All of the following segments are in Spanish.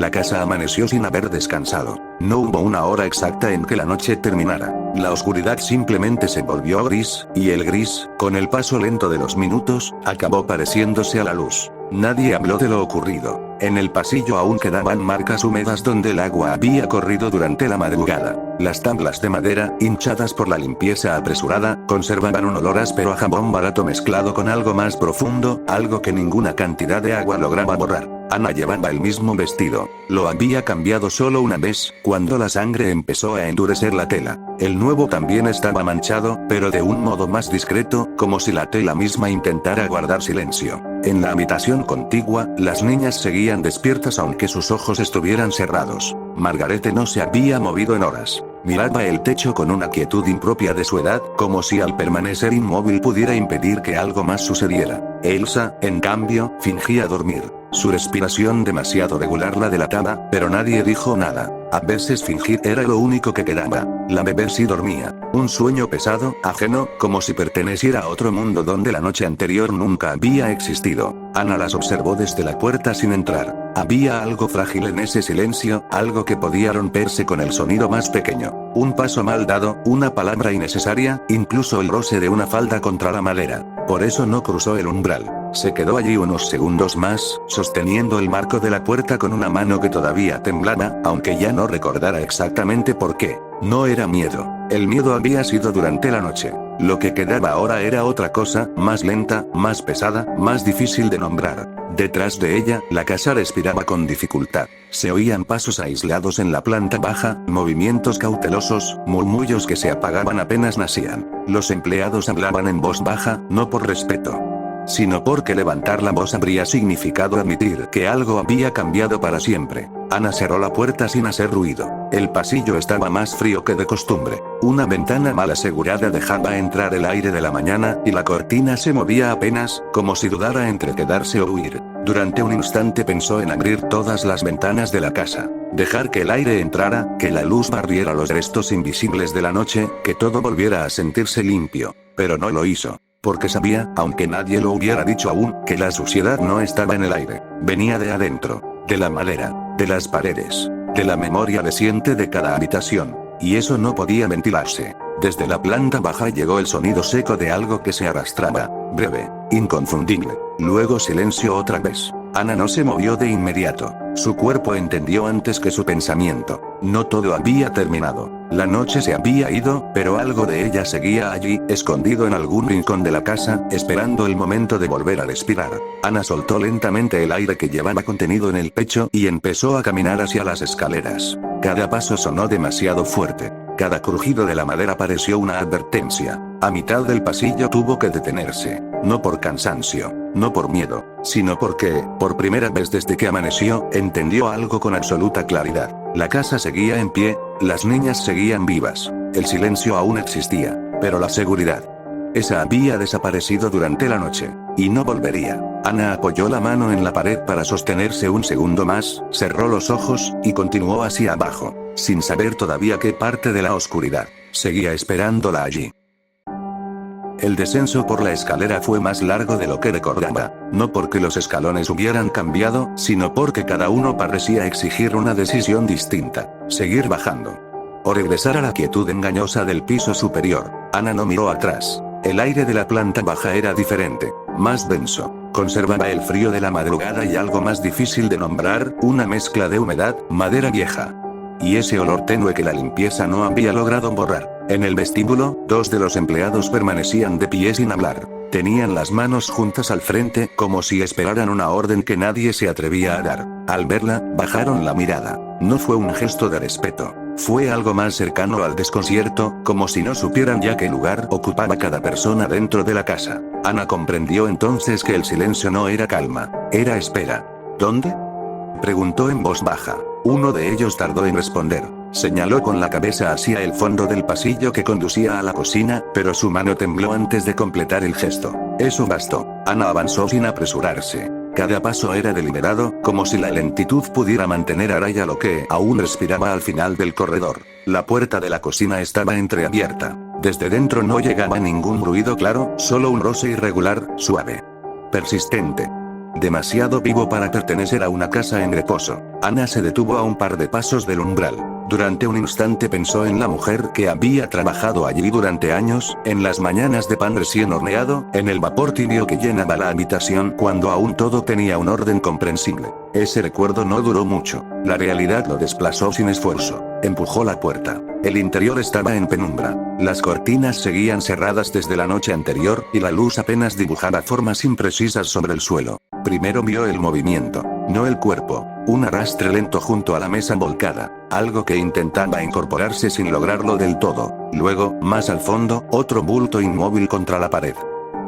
La casa amaneció sin haber descansado. No hubo una hora exacta en que la noche terminara. La oscuridad simplemente se volvió gris, y el gris, con el paso lento de los minutos, acabó pareciéndose a la luz. Nadie habló de lo ocurrido. En el pasillo aún quedaban marcas húmedas donde el agua había corrido durante la madrugada. Las tablas de madera, hinchadas por la limpieza apresurada, conservaban un olor áspero a jabón barato mezclado con algo más profundo, algo que ninguna cantidad de agua lograba borrar. Ana llevaba el mismo vestido. Lo había cambiado solo una vez, cuando la sangre empezó a endurecer la tela. El nuevo también estaba manchado, pero de un modo más discreto, como si la tela misma intentara guardar silencio. En la habitación contigua, las niñas seguían despiertas aunque sus ojos estuvieran cerrados. Margarete no se había movido en horas. Miraba el techo con una quietud impropia de su edad, como si al permanecer inmóvil pudiera impedir que algo más sucediera. Elsa, en cambio, fingía dormir. Su respiración demasiado regular la delataba, pero nadie dijo nada. A veces fingir era lo único que quedaba. La bebé sí dormía. Un sueño pesado, ajeno, como si perteneciera a otro mundo donde la noche anterior nunca había existido. Ana las observó desde la puerta sin entrar. Había algo frágil en ese silencio, algo que podía romperse con el sonido más pequeño. Un paso mal dado, una palabra innecesaria, incluso el roce de una falda contra la madera. Por eso no cruzó el umbral. Se quedó allí unos segundos más, sosteniendo el marco de la puerta con una mano que todavía temblaba, aunque ya no recordara exactamente por qué. No era miedo. El miedo había sido durante la noche. Lo que quedaba ahora era otra cosa, más lenta, más pesada, más difícil de nombrar. Detrás de ella, la casa respiraba con dificultad. Se oían pasos aislados en la planta baja, movimientos cautelosos, murmullos que se apagaban apenas nacían. Los empleados hablaban en voz baja, no por respeto, sino porque levantar la voz habría significado admitir que algo había cambiado para siempre. Ana cerró la puerta sin hacer ruido. El pasillo estaba más frío que de costumbre. Una ventana mal asegurada dejaba entrar el aire de la mañana, y la cortina se movía apenas, como si dudara entre quedarse o huir. Durante un instante pensó en abrir todas las ventanas de la casa. Dejar que el aire entrara, que la luz barriera los restos invisibles de la noche, que todo volviera a sentirse limpio. Pero no lo hizo. Porque sabía, aunque nadie lo hubiera dicho aún, que la suciedad no estaba en el aire. Venía de adentro, de la madera, de las paredes, de la memoria reciente de cada habitación. Y eso no podía ventilarse. Desde la planta baja llegó el sonido seco de algo que se arrastraba, breve, inconfundible. Luego silencio otra vez. Ana no se movió de inmediato. Su cuerpo entendió antes que su pensamiento. No todo había terminado. La noche se había ido, pero algo de ella seguía allí, escondido en algún rincón de la casa, esperando el momento de volver a respirar. Ana soltó lentamente el aire que llevaba contenido en el pecho y empezó a caminar hacia las escaleras. Cada paso sonó demasiado fuerte. Cada crujido de la madera pareció una advertencia. A mitad del pasillo tuvo que detenerse. No por cansancio, no por miedo, sino porque, por primera vez desde que amaneció, entendió algo con absoluta claridad. La casa seguía en pie, las niñas seguían vivas. El silencio aún existía, pero la seguridad, esa había desaparecido durante la noche. Y no volvería. Ana apoyó la mano en la pared para sostenerse un segundo más, cerró los ojos, y continuó hacia abajo, sin saber todavía qué parte de la oscuridad seguía esperándola allí. El descenso por la escalera fue más largo de lo que recordaba, no porque los escalones hubieran cambiado, sino porque cada uno parecía exigir una decisión distinta: seguir bajando o regresar a la quietud engañosa del piso superior. Ana no miró atrás. El aire de la planta baja era diferente, más denso. Conservaba el frío de la madrugada y algo más difícil de nombrar, una mezcla de humedad, madera vieja y ese olor tenue que la limpieza no había logrado borrar. En el vestíbulo, dos de los empleados permanecían de pie sin hablar. Tenían las manos juntas al frente, como si esperaran una orden que nadie se atrevía a dar. Al verla, bajaron la mirada. No fue un gesto de respeto. Fue algo más cercano al desconcierto, como si no supieran ya qué lugar ocupaba cada persona dentro de la casa. Ana comprendió entonces que el silencio no era calma, era espera. ¿Dónde?, preguntó en voz baja. Uno de ellos tardó en responder. Señaló con la cabeza hacia el fondo del pasillo que conducía a la cocina, pero su mano tembló antes de completar el gesto. Eso bastó. Ana avanzó sin apresurarse. Cada paso era deliberado, como si la lentitud pudiera mantener a raya lo que aún respiraba al final del corredor. La puerta de la cocina estaba entreabierta. Desde dentro no llegaba ningún ruido claro, solo un roce irregular, suave, persistente. demasiado vivo para pertenecer a una casa en reposo. Ana se detuvo a un par de pasos del umbral. Durante un instante pensó en la mujer que había trabajado allí durante años, en las mañanas de pan recién horneado, en el vapor tibio que llenaba la habitación cuando aún todo tenía un orden comprensible. Ese recuerdo no duró mucho. La realidad lo desplazó sin esfuerzo. Empujó la puerta. El interior estaba en penumbra. Las cortinas seguían cerradas desde la noche anterior y la luz apenas dibujaba formas imprecisas sobre el suelo. Primero vio el movimiento, no el cuerpo. Un arrastre lento junto a la mesa volcada. Algo que intentaba incorporarse sin lograrlo del todo. Luego, más al fondo, otro bulto inmóvil contra la pared.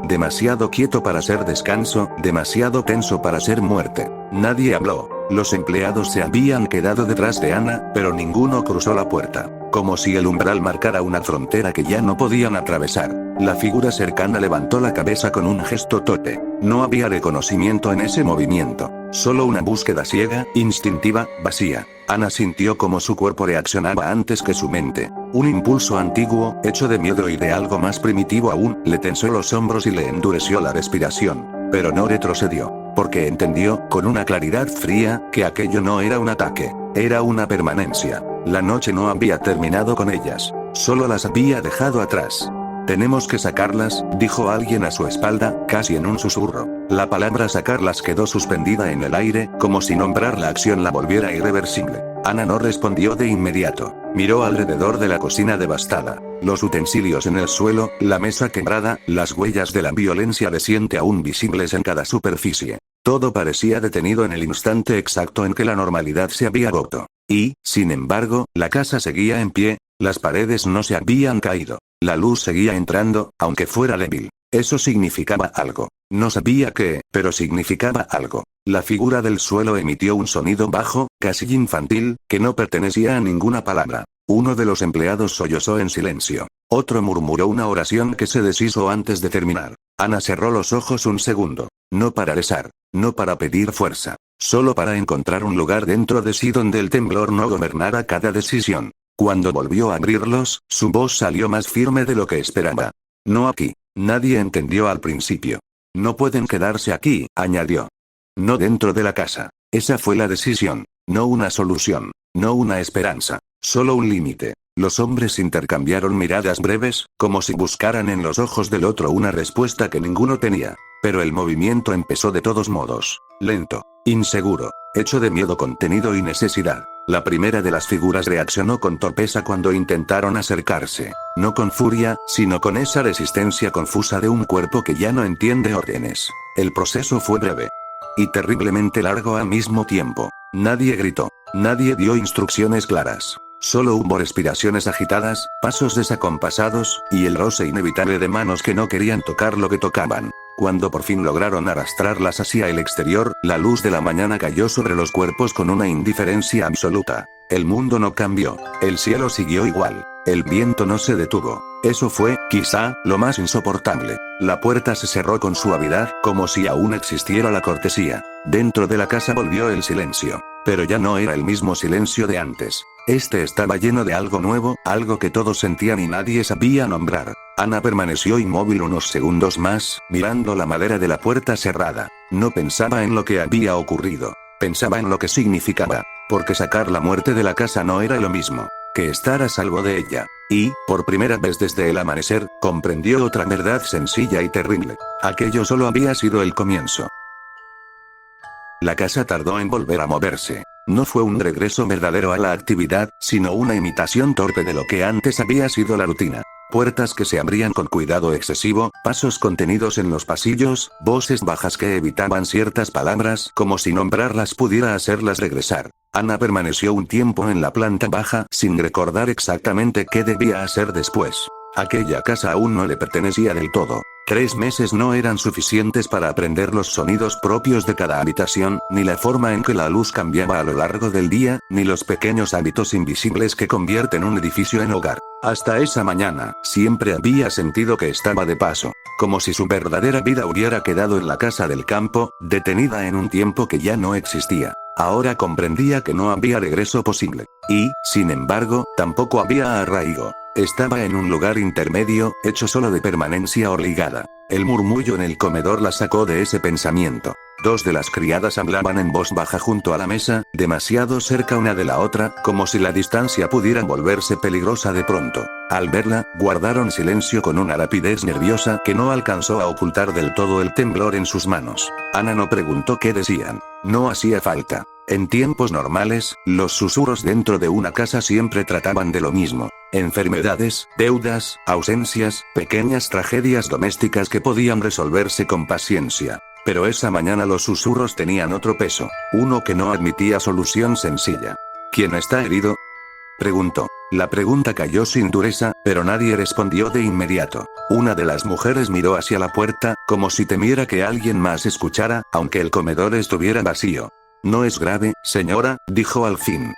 Demasiado quieto para ser descanso, demasiado tenso para ser muerte. Nadie habló. Los empleados se habían quedado detrás de Ana, pero ninguno cruzó la puerta. Como si el umbral marcara una frontera que ya no podían atravesar. La figura cercana levantó la cabeza con un gesto torpe. No había reconocimiento en ese movimiento. Solo una búsqueda ciega, instintiva, vacía. Ana sintió como su cuerpo reaccionaba antes que su mente. Un impulso antiguo, hecho de miedo y de algo más primitivo aún, le tensó los hombros y le endureció la respiración. Pero no retrocedió. Porque entendió, con una claridad fría, que aquello no era un ataque. Era una permanencia. La noche no había terminado con ellas. Solo las había dejado atrás. Tenemos que sacarlas, dijo alguien a su espalda, casi en un susurro. La palabra sacarlas quedó suspendida en el aire, como si nombrar la acción la volviera irreversible. Ana no respondió de inmediato. Miró alrededor de la cocina devastada. Los utensilios en el suelo, la mesa quebrada, las huellas de la violencia reciente aún visibles en cada superficie. Todo parecía detenido en el instante exacto en que la normalidad se había roto. Y, sin embargo, la casa seguía en pie, las paredes no se habían caído. La luz seguía entrando, aunque fuera débil. Eso significaba algo. No sabía qué, pero significaba algo. La figura del suelo emitió un sonido bajo, casi infantil, que no pertenecía a ninguna palabra. Uno de los empleados sollozó en silencio. Otro murmuró una oración que se deshizo antes de terminar. Ana cerró los ojos un segundo. No para rezar, no para pedir fuerza, solo para encontrar un lugar dentro de sí donde el temblor no gobernara cada decisión. Cuando volvió a abrirlos, su voz salió más firme de lo que esperaba. No aquí. Nadie entendió al principio. No pueden quedarse aquí, añadió. No dentro de la casa. Esa fue la decisión. No una solución. No una esperanza. Solo un límite. Los hombres intercambiaron miradas breves, como si buscaran en los ojos del otro una respuesta que ninguno tenía. Pero el movimiento empezó de todos modos. Lento. Inseguro. Hecho de miedo contenido y necesidad. La primera de las figuras reaccionó con torpeza cuando intentaron acercarse. No con furia, sino con esa resistencia confusa de un cuerpo que ya no entiende órdenes. El proceso fue breve. Y terriblemente largo al mismo tiempo. Nadie gritó. Nadie dio instrucciones claras. Solo hubo respiraciones agitadas, pasos desacompasados, y el roce inevitable de manos que no querían tocar lo que tocaban. Cuando por fin lograron arrastrarlas hacia el exterior, la luz de la mañana cayó sobre los cuerpos con una indiferencia absoluta. El mundo no cambió. El cielo siguió igual. El viento no se detuvo. Eso fue, quizá, lo más insoportable. La puerta se cerró con suavidad, como si aún existiera la cortesía. Dentro de la casa volvió el silencio. Pero ya no era el mismo silencio de antes. Este estaba lleno de algo nuevo, algo que todos sentían y nadie sabía nombrar. Ana permaneció inmóvil unos segundos más, mirando la madera de la puerta cerrada. No pensaba en lo que había ocurrido. Pensaba en lo que significaba. Porque sacar la muerte de la casa no era lo mismo que estar a salvo de ella. Y, por primera vez desde el amanecer, comprendió otra verdad sencilla y terrible. Aquello solo había sido el comienzo. La casa tardó en volver a moverse. No fue un regreso verdadero a la actividad, sino una imitación torpe de lo que antes había sido la rutina. Puertas que se abrían con cuidado excesivo, pasos contenidos en los pasillos, voces bajas que evitaban ciertas palabras, como si nombrarlas pudiera hacerlas regresar. Ana permaneció un tiempo en la planta baja, sin recordar exactamente qué debía hacer después. Aquella casa aún no le pertenecía del todo. 3 meses no eran suficientes para aprender los sonidos propios de cada habitación, ni la forma en que la luz cambiaba a lo largo del día, ni los pequeños hábitos invisibles que convierten un edificio en hogar. Hasta esa mañana, siempre había sentido que estaba de paso, como si su verdadera vida hubiera quedado en la casa del campo, detenida en un tiempo que ya no existía. Ahora comprendía que no había regreso posible. Y, sin embargo, tampoco había arraigo. Estaba en un lugar intermedio, hecho solo de permanencia obligada. El murmullo en el comedor la sacó de ese pensamiento. Dos de las criadas hablaban en voz baja junto a la mesa, demasiado cerca una de la otra, como si la distancia pudiera volverse peligrosa de pronto. Al verla, guardaron silencio con una rapidez nerviosa que no alcanzó a ocultar del todo el temblor en sus manos. Ana no preguntó qué decían. No hacía falta. En tiempos normales, los susurros dentro de una casa siempre trataban de lo mismo. Enfermedades, deudas, ausencias, pequeñas tragedias domésticas que podían resolverse con paciencia. Pero esa mañana los susurros tenían otro peso, uno que no admitía solución sencilla. ¿Quién está herido?, preguntó. La pregunta cayó sin dureza, pero nadie respondió de inmediato. Una de las mujeres miró hacia la puerta, como si temiera que alguien más escuchara, aunque el comedor estuviera vacío. No es grave, señora, dijo al fin.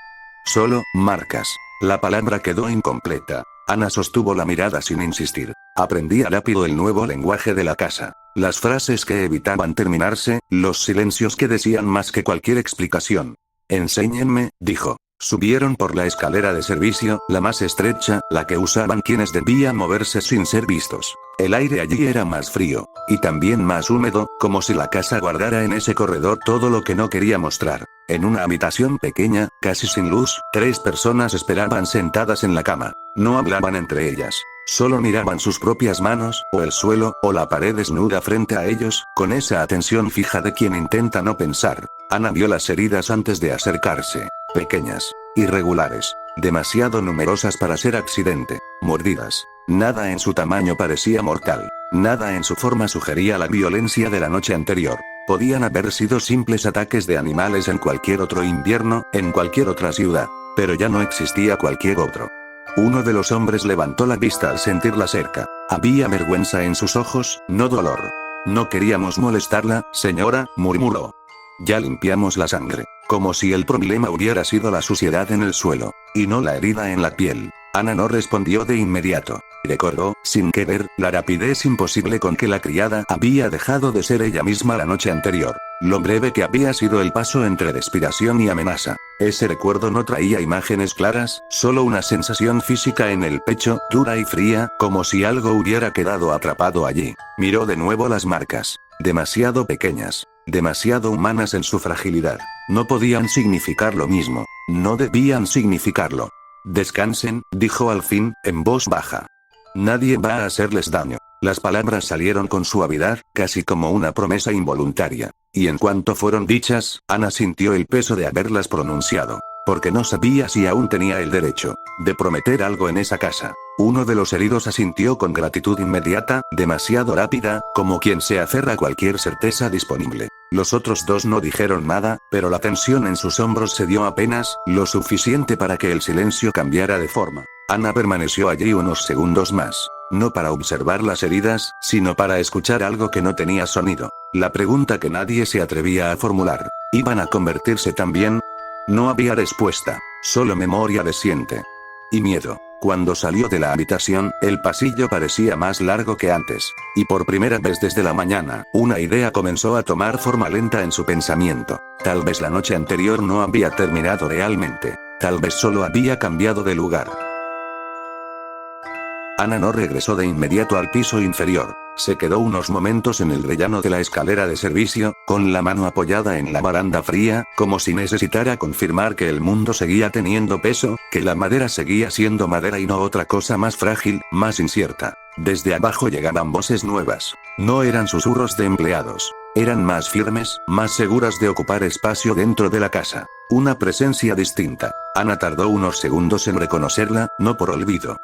Solo, marcas. La palabra quedó incompleta. Ana sostuvo la mirada sin insistir. Aprendía rápido el nuevo lenguaje de la casa. Las frases que evitaban terminarse, los silencios que decían más que cualquier explicación. Enséñenme, dijo. Subieron por la escalera de servicio, la más estrecha, la que usaban quienes debían moverse sin ser vistos. El aire allí era más frío, y también más húmedo, como si la casa guardara en ese corredor todo lo que no quería mostrar. En una habitación pequeña, casi sin luz, 3 personas esperaban sentadas en la cama. No hablaban entre ellas. Solo miraban sus propias manos, o el suelo, o la pared desnuda frente a ellos, con esa atención fija de quien intenta no pensar. Ana vio las heridas antes de acercarse. Pequeñas, irregulares, demasiado numerosas para ser accidente, mordidas. Nada en su tamaño parecía mortal. Nada en su forma sugería la violencia de la noche anterior. Podían haber sido simples ataques de animales en cualquier otro invierno, en cualquier otra ciudad. Pero ya no existía cualquier otro. Uno de los hombres levantó la vista al sentirla cerca. Había vergüenza en sus ojos, no dolor. No queríamos molestarla, señora, murmuró. Ya limpiamos la sangre. Como si el problema hubiera sido la suciedad en el suelo, y no la herida en la piel. Ana no respondió de inmediato. Recordó, sin querer, la rapidez imposible con que la criada había dejado de ser ella misma la noche anterior. Lo breve que había sido el paso entre respiración y amenaza. Ese recuerdo no traía imágenes claras, solo una sensación física en el pecho, dura y fría, como si algo hubiera quedado atrapado allí. Miró de nuevo las marcas. Demasiado pequeñas. Demasiado humanas en su fragilidad. No podían significar lo mismo. No debían significarlo. Descansen, dijo al fin, en voz baja. Nadie va a hacerles daño. Las palabras salieron con suavidad, casi como una promesa involuntaria. Y en cuanto fueron dichas, Ana sintió el peso de haberlas pronunciado. Porque no sabía si aún tenía el derecho de prometer algo en esa casa. Uno de los heridos asintió con gratitud inmediata, demasiado rápida, como quien se aferra a cualquier certeza disponible. Los otros 2 no dijeron nada, pero la tensión en sus hombros cedió apenas, lo suficiente para que el silencio cambiara de forma. Ana permaneció allí unos segundos más. No para observar las heridas, sino para escuchar algo que no tenía sonido. La pregunta que nadie se atrevía a formular. ¿Iban a convertirse también? No había respuesta, solo memoria reciente. Y miedo. Cuando salió de la habitación, el pasillo parecía más largo que antes. Y por primera vez desde la mañana, una idea comenzó a tomar forma lenta en su pensamiento. Tal vez la noche anterior no había terminado realmente. Tal vez solo había cambiado de lugar. Ana no regresó de inmediato al piso inferior. Se quedó unos momentos en el rellano de la escalera de servicio, con la mano apoyada en la baranda fría, como si necesitara confirmar que el mundo seguía teniendo peso, que la madera seguía siendo madera y no otra cosa más frágil, más incierta. Desde abajo llegaban voces nuevas. No eran susurros de empleados. Eran más firmes, más seguras de ocupar espacio dentro de la casa. Una presencia distinta. Ana tardó unos segundos en reconocerla, no por olvido,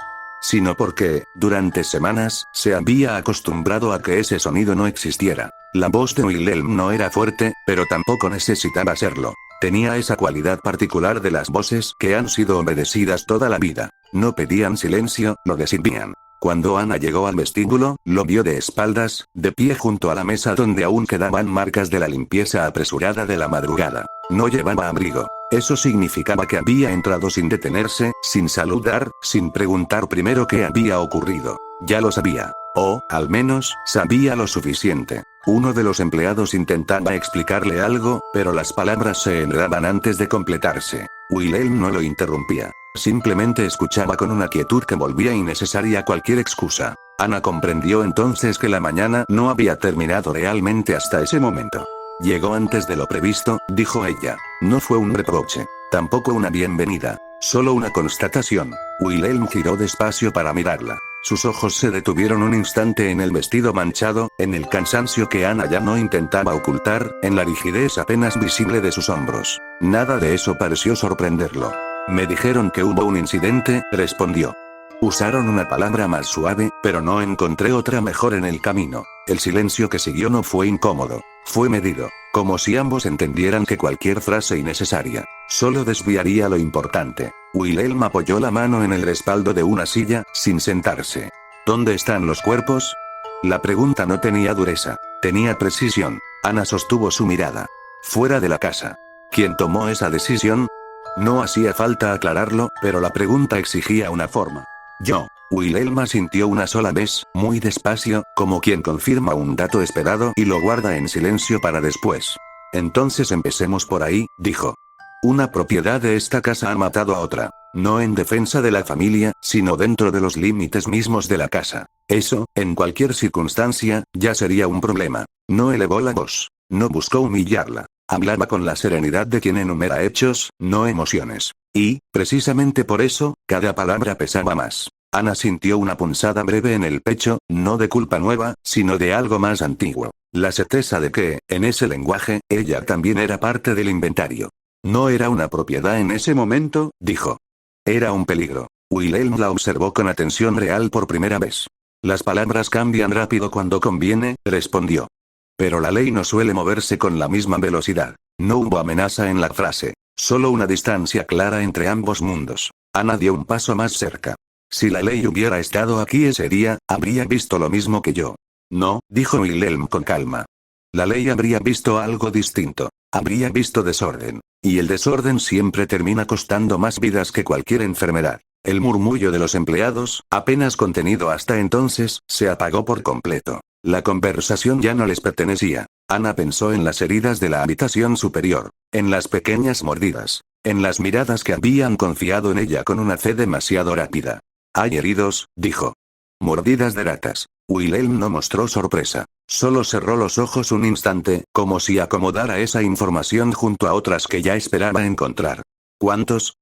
sino porque, durante semanas, se había acostumbrado a que ese sonido no existiera. La voz de Wilhelm no era fuerte, pero tampoco necesitaba serlo. Tenía esa cualidad particular de las voces que han sido obedecidas toda la vida. No pedían silencio, lo desinhibían. Cuando Ana llegó al vestíbulo, lo vio de espaldas, de pie junto a la mesa donde aún quedaban marcas de la limpieza apresurada de la madrugada. No llevaba abrigo. Eso significaba que había entrado sin detenerse, sin saludar, sin preguntar primero qué había ocurrido. Ya lo sabía. O, al menos, sabía lo suficiente. Uno de los empleados intentaba explicarle algo, pero las palabras se enredaban antes de completarse. Wilhelm no lo interrumpía. Simplemente escuchaba con una quietud que volvía innecesaria cualquier excusa. Ana comprendió entonces que la mañana no había terminado realmente hasta ese momento. Llegó antes de lo previsto, dijo ella. No fue un reproche, tampoco una bienvenida, solo una constatación. Wilhelm giró despacio para mirarla. Sus ojos se detuvieron un instante en el vestido manchado, en el cansancio que Ana ya no intentaba ocultar, en la rigidez apenas visible de sus hombros. Nada de eso pareció sorprenderlo. Me dijeron que hubo un incidente, respondió. Usaron una palabra más suave, pero no encontré otra mejor en el camino. El silencio que siguió no fue incómodo, fue medido, como si ambos entendieran que cualquier frase innecesaria solo desviaría lo importante. Wilhelm apoyó la mano en el respaldo de una silla, sin sentarse. ¿Dónde están los cuerpos? La pregunta no tenía dureza, tenía precisión. Ana sostuvo su mirada. Fuera de la casa. ¿Quién tomó esa decisión? No hacía falta aclararlo, pero la pregunta exigía una forma. Yo. Wilhelm asintió una sola vez, muy despacio, como quien confirma un dato esperado y lo guarda en silencio para después. Entonces empecemos por ahí, dijo. Una propiedad de esta casa ha matado a otra. No en defensa de la familia, sino dentro de los límites mismos de la casa. Eso, en cualquier circunstancia, ya sería un problema. No elevó la voz. No buscó humillarla. Hablaba con la serenidad de quien enumera hechos, no emociones. Y, precisamente por eso, cada palabra pesaba más. Ana sintió una punzada breve en el pecho, no de culpa nueva, sino de algo más antiguo. La certeza de que, en ese lenguaje, ella también era parte del inventario. No era una propiedad en ese momento, dijo. Era un peligro. Wilhelm la observó con atención real por primera vez. Las palabras cambian rápido cuando conviene, respondió. Pero la ley no suele moverse con la misma velocidad. No hubo amenaza en la frase. Solo una distancia clara entre ambos mundos. Ana dio un paso más cerca. Si la ley hubiera estado aquí ese día, habría visto lo mismo que yo. No, dijo Wilhelm con calma. La ley habría visto algo distinto. Habría visto desorden. Y el desorden siempre termina costando más vidas que cualquier enfermedad. El murmullo de los empleados, apenas contenido hasta entonces, se apagó por completo. La conversación ya no les pertenecía. Ana pensó en las heridas de la habitación superior, en las pequeñas mordidas, en las miradas que habían confiado en ella con una fe demasiado rápida. Hay heridos, dijo. Mordidas de ratas. Wilhelm no mostró sorpresa. Solo cerró los ojos un instante, como si acomodara esa información junto a otras que ya esperaba encontrar. ¿Cuántos?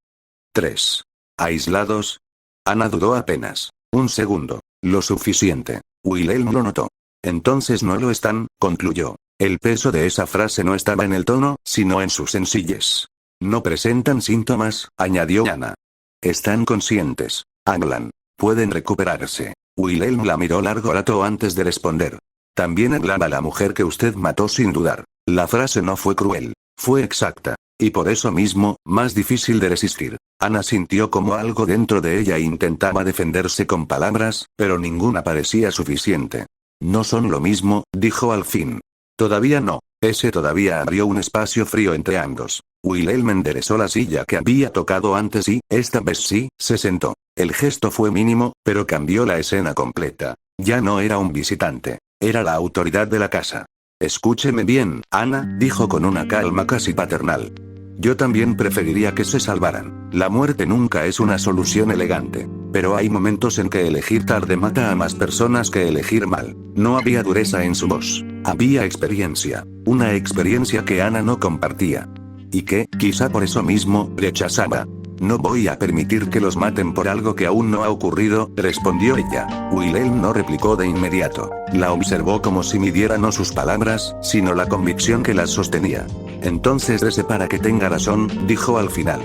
3. ¿Aislados? Ana dudó apenas. Un segundo. Lo suficiente. Wilhelm lo notó. Entonces no lo están, concluyó. El peso de esa frase no estaba en el tono, sino en su sencillez. No presentan síntomas, añadió Ana. Están conscientes. Hablan. Pueden recuperarse. Wilhelm la miró largo rato antes de responder. También hablaba la mujer que usted mató sin dudar. La frase no fue cruel. Fue exacta. Y por eso mismo, más difícil de resistir. Ana sintió como algo dentro de ella intentaba defenderse con palabras, pero ninguna parecía suficiente. No son lo mismo, dijo al fin. Todavía no. Ese todavía abrió un espacio frío entre ambos. Wilhelm enderezó la silla que había tocado antes y, esta vez sí, se sentó. El gesto fue mínimo, pero cambió la escena completa. Ya no era un visitante. Era la autoridad de la casa. Escúcheme bien, Ana, dijo con una calma casi paternal. Yo también preferiría que se salvaran. La muerte nunca es una solución elegante. Pero hay momentos en que elegir tarde mata a más personas que elegir mal. No había dureza en su voz. Había experiencia. Una experiencia que Ana no compartía. Y que, quizá por eso mismo, rechazaba. No voy a permitir que los maten por algo que aún no ha ocurrido, respondió ella. Wilhelm no replicó de inmediato. La observó como si midiera no sus palabras, sino la convicción que las sostenía. Entonces rece para que tenga razón, dijo al final.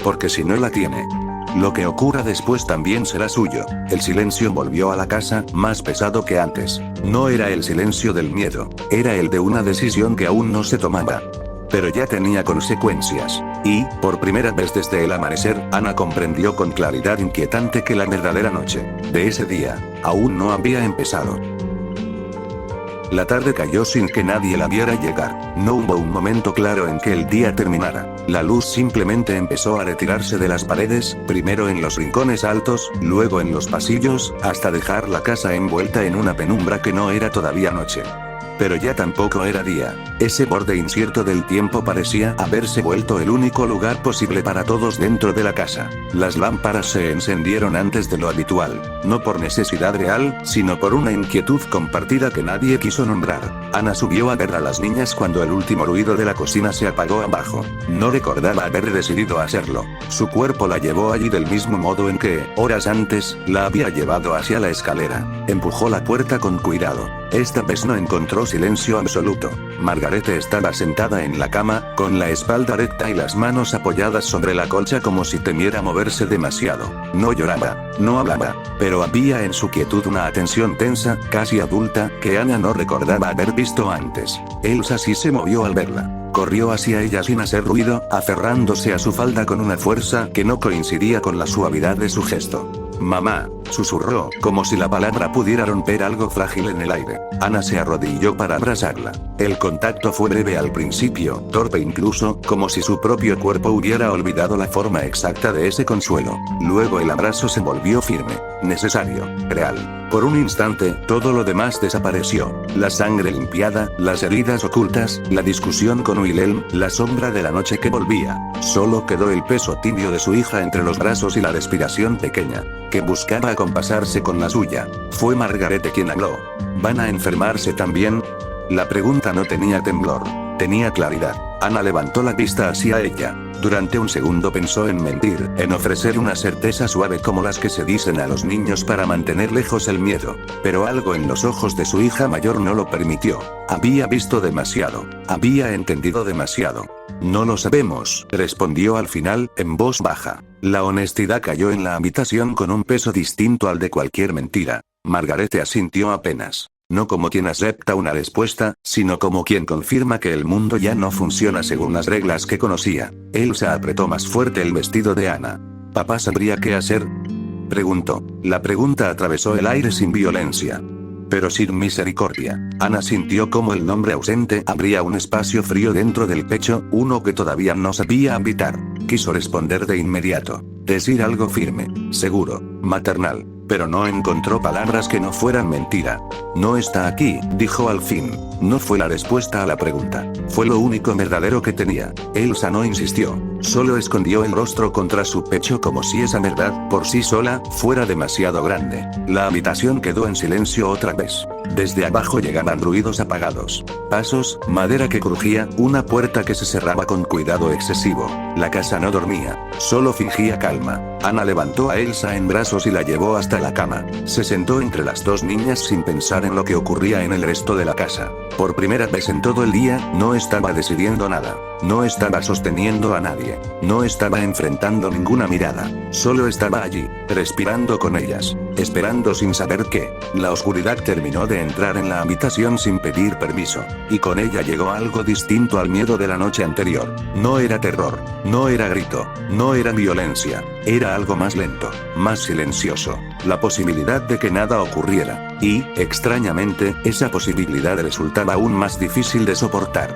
Porque si no la tiene, lo que ocurra después también será suyo. El silencio volvió a la casa, más pesado que antes. No era el silencio del miedo, era el de una decisión que aún no se tomaba. Pero ya tenía consecuencias. Y, por primera vez desde el amanecer, Ana comprendió con claridad inquietante que la verdadera noche de ese día aún no había empezado. La tarde cayó sin que nadie la viera llegar. No hubo un momento claro en que el día terminara. La luz simplemente empezó a retirarse de las paredes, primero en los rincones altos, luego en los pasillos, hasta dejar la casa envuelta en una penumbra que no era todavía noche. pero ya tampoco era día. Ese borde incierto del tiempo parecía haberse vuelto el único lugar posible para todos dentro de la casa. Las lámparas se encendieron antes de lo habitual, no por necesidad real, sino por una inquietud compartida que nadie quiso nombrar. Ana subió a ver a las niñas cuando el último ruido de la cocina se apagó abajo. No recordaba haber decidido hacerlo. Su cuerpo la llevó allí del mismo modo en que, horas antes, la había llevado hacia la escalera. Empujó la puerta con cuidado. Esta vez no encontró silencio absoluto. Margarete estaba sentada en la cama, con la espalda recta y las manos apoyadas sobre la colcha como si temiera moverse demasiado. No lloraba, no hablaba, pero había en su quietud una atención tensa, casi adulta, que Ana no recordaba haber visto antes. Elsa sí se movió al verla. Corrió hacia ella sin hacer ruido, aferrándose a su falda con una fuerza que no coincidía con la suavidad de su gesto. «Mamá», susurró, como si la palabra pudiera romper algo frágil en el aire. Ana se arrodilló para abrazarla. El contacto fue breve al principio, torpe incluso, como si su propio cuerpo hubiera olvidado la forma exacta de ese consuelo. Luego el abrazo se volvió firme, necesario, real. Por un instante, todo lo demás desapareció. La sangre limpiada, las heridas ocultas, la discusión con Wilhelm, la sombra de la noche que volvía. Solo quedó el peso tibio de su hija entre los brazos y la respiración pequeña, que buscaba acompasarse con la suya. Fue Margarete quien habló. ¿Van a enfermarse también? La pregunta no tenía temblor, tenía claridad. Ana levantó la vista hacia ella. Durante un segundo pensó en mentir, en ofrecer una certeza suave como las que se dicen a los niños para mantener lejos el miedo. Pero algo en los ojos de su hija mayor no lo permitió. Había visto demasiado. Había entendido demasiado. No lo sabemos, respondió al final, en voz baja. La honestidad cayó en la habitación con un peso distinto al de cualquier mentira. Margarete asintió apenas. No como quien acepta una respuesta, sino como quien confirma que el mundo ya no funciona según las reglas que conocía. Elsa apretó más fuerte el vestido de Ana. ¿Papá sabría qué hacer?, preguntó. La pregunta atravesó el aire sin violencia, pero sin misericordia. Ana sintió como el nombre ausente abría un espacio frío dentro del pecho, uno que todavía no sabía habitar. Quiso responder de inmediato, decir algo firme, seguro, maternal, pero no encontró palabras que no fueran mentira. No está aquí, dijo al fin. No fue la respuesta a la pregunta. Fue lo único verdadero que tenía. Elsa no insistió. Solo escondió el rostro contra su pecho como si esa verdad, por sí sola, fuera demasiado grande. La habitación quedó en silencio otra vez. Desde abajo llegaban ruidos apagados. Pasos, madera que crujía, una puerta que se cerraba con cuidado excesivo. La casa no dormía, solo fingía calma. Ana levantó a Elsa en brazos y la llevó hasta la cama. Se sentó entre las dos niñas sin pensar en lo que ocurría en el resto de la casa. Por primera vez en todo el día, no estaba decidiendo nada. No estaba sosteniendo a nadie. No estaba enfrentando ninguna mirada. Solo estaba allí, respirando con ellas, esperando sin saber qué. La oscuridad terminó de entrar en la habitación sin pedir permiso. Y con ella llegó algo distinto al miedo de la noche anterior. No era terror, no era grito, no era violencia. Era algo más lento, más silencioso. La posibilidad de que nada ocurriera. Y, extrañamente, esa posibilidad resultaba aún más difícil de soportar.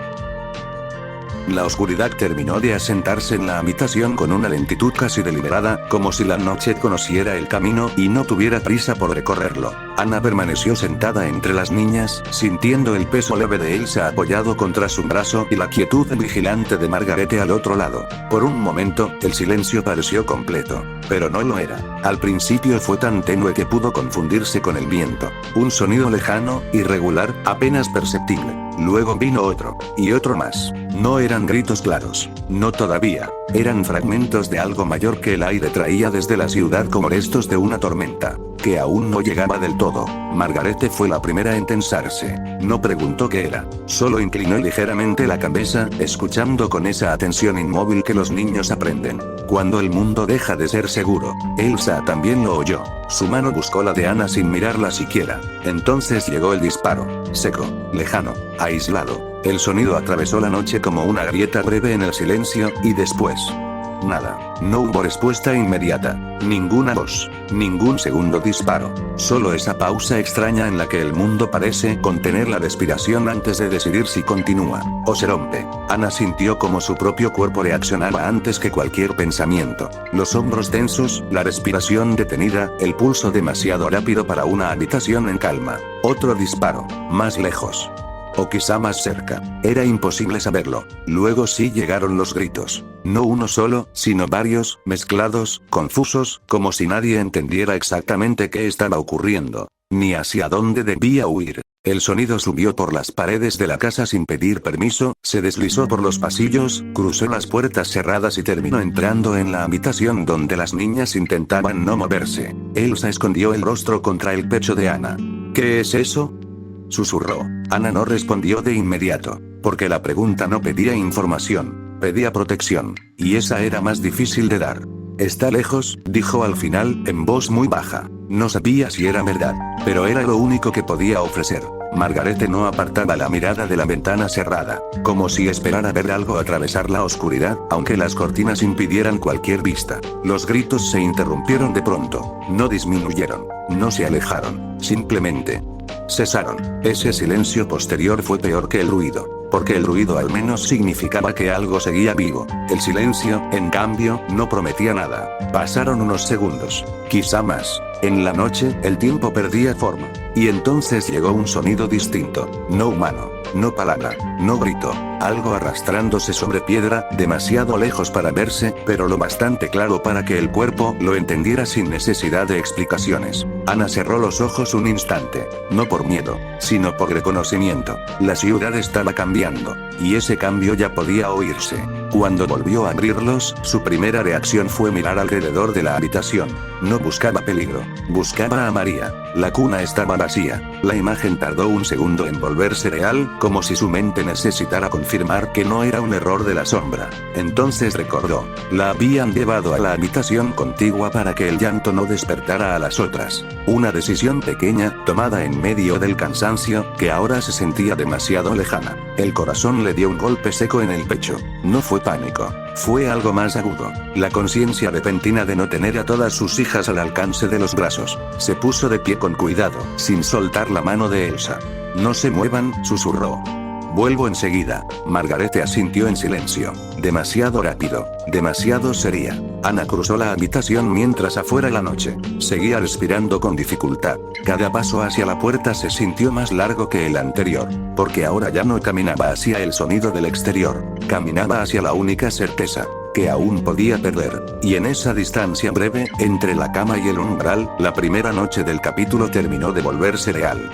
La oscuridad terminó de asentarse en la habitación con una lentitud casi deliberada, como si la noche conociera el camino y no tuviera prisa por recorrerlo. Ana permaneció sentada entre las niñas, sintiendo el peso leve de Elsa apoyado contra su brazo y la quietud vigilante de Margarete al otro lado. Por un momento, el silencio pareció completo, pero no lo era. Al principio fue tan tenue que pudo confundirse con el viento. Un sonido lejano, irregular, apenas perceptible. Luego vino otro, y otro más. No eran gritos claros. No todavía. Eran fragmentos de algo mayor que el aire traía desde la ciudad como restos de una tormenta, que aún no llegaba del todo. Margarete fue la primera en tensarse. No preguntó qué era. Solo inclinó ligeramente la cabeza, escuchando con esa atención inmóvil que los niños aprenden cuando el mundo deja de ser seguro. Elsa también lo oyó. Su mano buscó la de Ana sin mirarla siquiera. Entonces llegó el disparo. Seco, lejano, aislado. El sonido atravesó la noche como una grieta breve en el silencio, y después, nada. No hubo respuesta inmediata. Ninguna voz. Ningún segundo disparo. Solo esa pausa extraña en la que el mundo parece contener la respiración antes de decidir si continúa o se rompe. Ana sintió como su propio cuerpo reaccionaba antes que cualquier pensamiento. Los hombros tensos, la respiración detenida, el pulso demasiado rápido para una habitación en calma. Otro disparo. Más lejos. o quizá más cerca. Era imposible saberlo. Luego sí llegaron los gritos. No uno solo, sino varios, mezclados, confusos, como si nadie entendiera exactamente qué estaba ocurriendo, ni hacia dónde debía huir. El sonido subió por las paredes de la casa sin pedir permiso, se deslizó por los pasillos, cruzó las puertas cerradas y terminó entrando en la habitación donde las niñas intentaban no moverse. Elsa escondió el rostro contra el pecho de Anna. ¿Qué es eso?, susurró. Anna no respondió de inmediato, porque la pregunta no pedía información, pedía protección, y esa era más difícil de dar. Está lejos, dijo al final, en voz muy baja. No sabía si era verdad, pero era lo único que podía ofrecer. Margarete no apartaba la mirada de la ventana cerrada, como si esperara ver algo atravesar la oscuridad, aunque las cortinas impidieran cualquier vista. Los gritos se interrumpieron de pronto, no disminuyeron, no se alejaron, simplemente cesaron. Ese silencio posterior fue peor que el ruido, porque el ruido al menos significaba que algo seguía vivo. El silencio, en cambio, no prometía nada. Pasaron unos segundos, quizá más. En la noche, el tiempo perdía forma. Y entonces llegó un sonido distinto, no humano, no palabra, no grito, algo arrastrándose sobre piedra, demasiado lejos para verse, pero lo bastante claro para que el cuerpo lo entendiera sin necesidad de explicaciones. Anna cerró los ojos un instante, no por miedo, sino por reconocimiento. La ciudad estaba cambiando, y ese cambio ya podía oírse. Cuando volvió a abrirlos, su primera reacción fue mirar alrededor de la habitación. No buscaba peligro, buscaba a María. La cuna estaba vacía. La imagen tardó un segundo en volverse real, como si su mente necesitara confirmar que no era un error de la sombra. Entonces recordó, la habían llevado a la habitación contigua para que el llanto no despertara a las otras. Una decisión pequeña, tomada en medio del cansancio, que ahora se sentía demasiado lejana. El corazón le dio un golpe seco en el pecho. No fue pánico, fue algo más agudo. La conciencia repentina de no tener a todas sus hijas al alcance de los brazos. Se puso de pie con cuidado, sin soltar la mano de Elsa. No se muevan, susurró. Vuelvo enseguida. Margarete asintió en silencio. Demasiado rápido, demasiado seria. Anna cruzó la habitación mientras afuera la noche. Seguía respirando con dificultad. Cada paso hacia la puerta se sintió más largo que el anterior, porque ahora ya no caminaba hacia el sonido del exterior, caminaba hacia la única certeza, que aún podía perder. Y en esa distancia breve, entre la cama y el umbral, la primera noche del capítulo terminó de volverse real.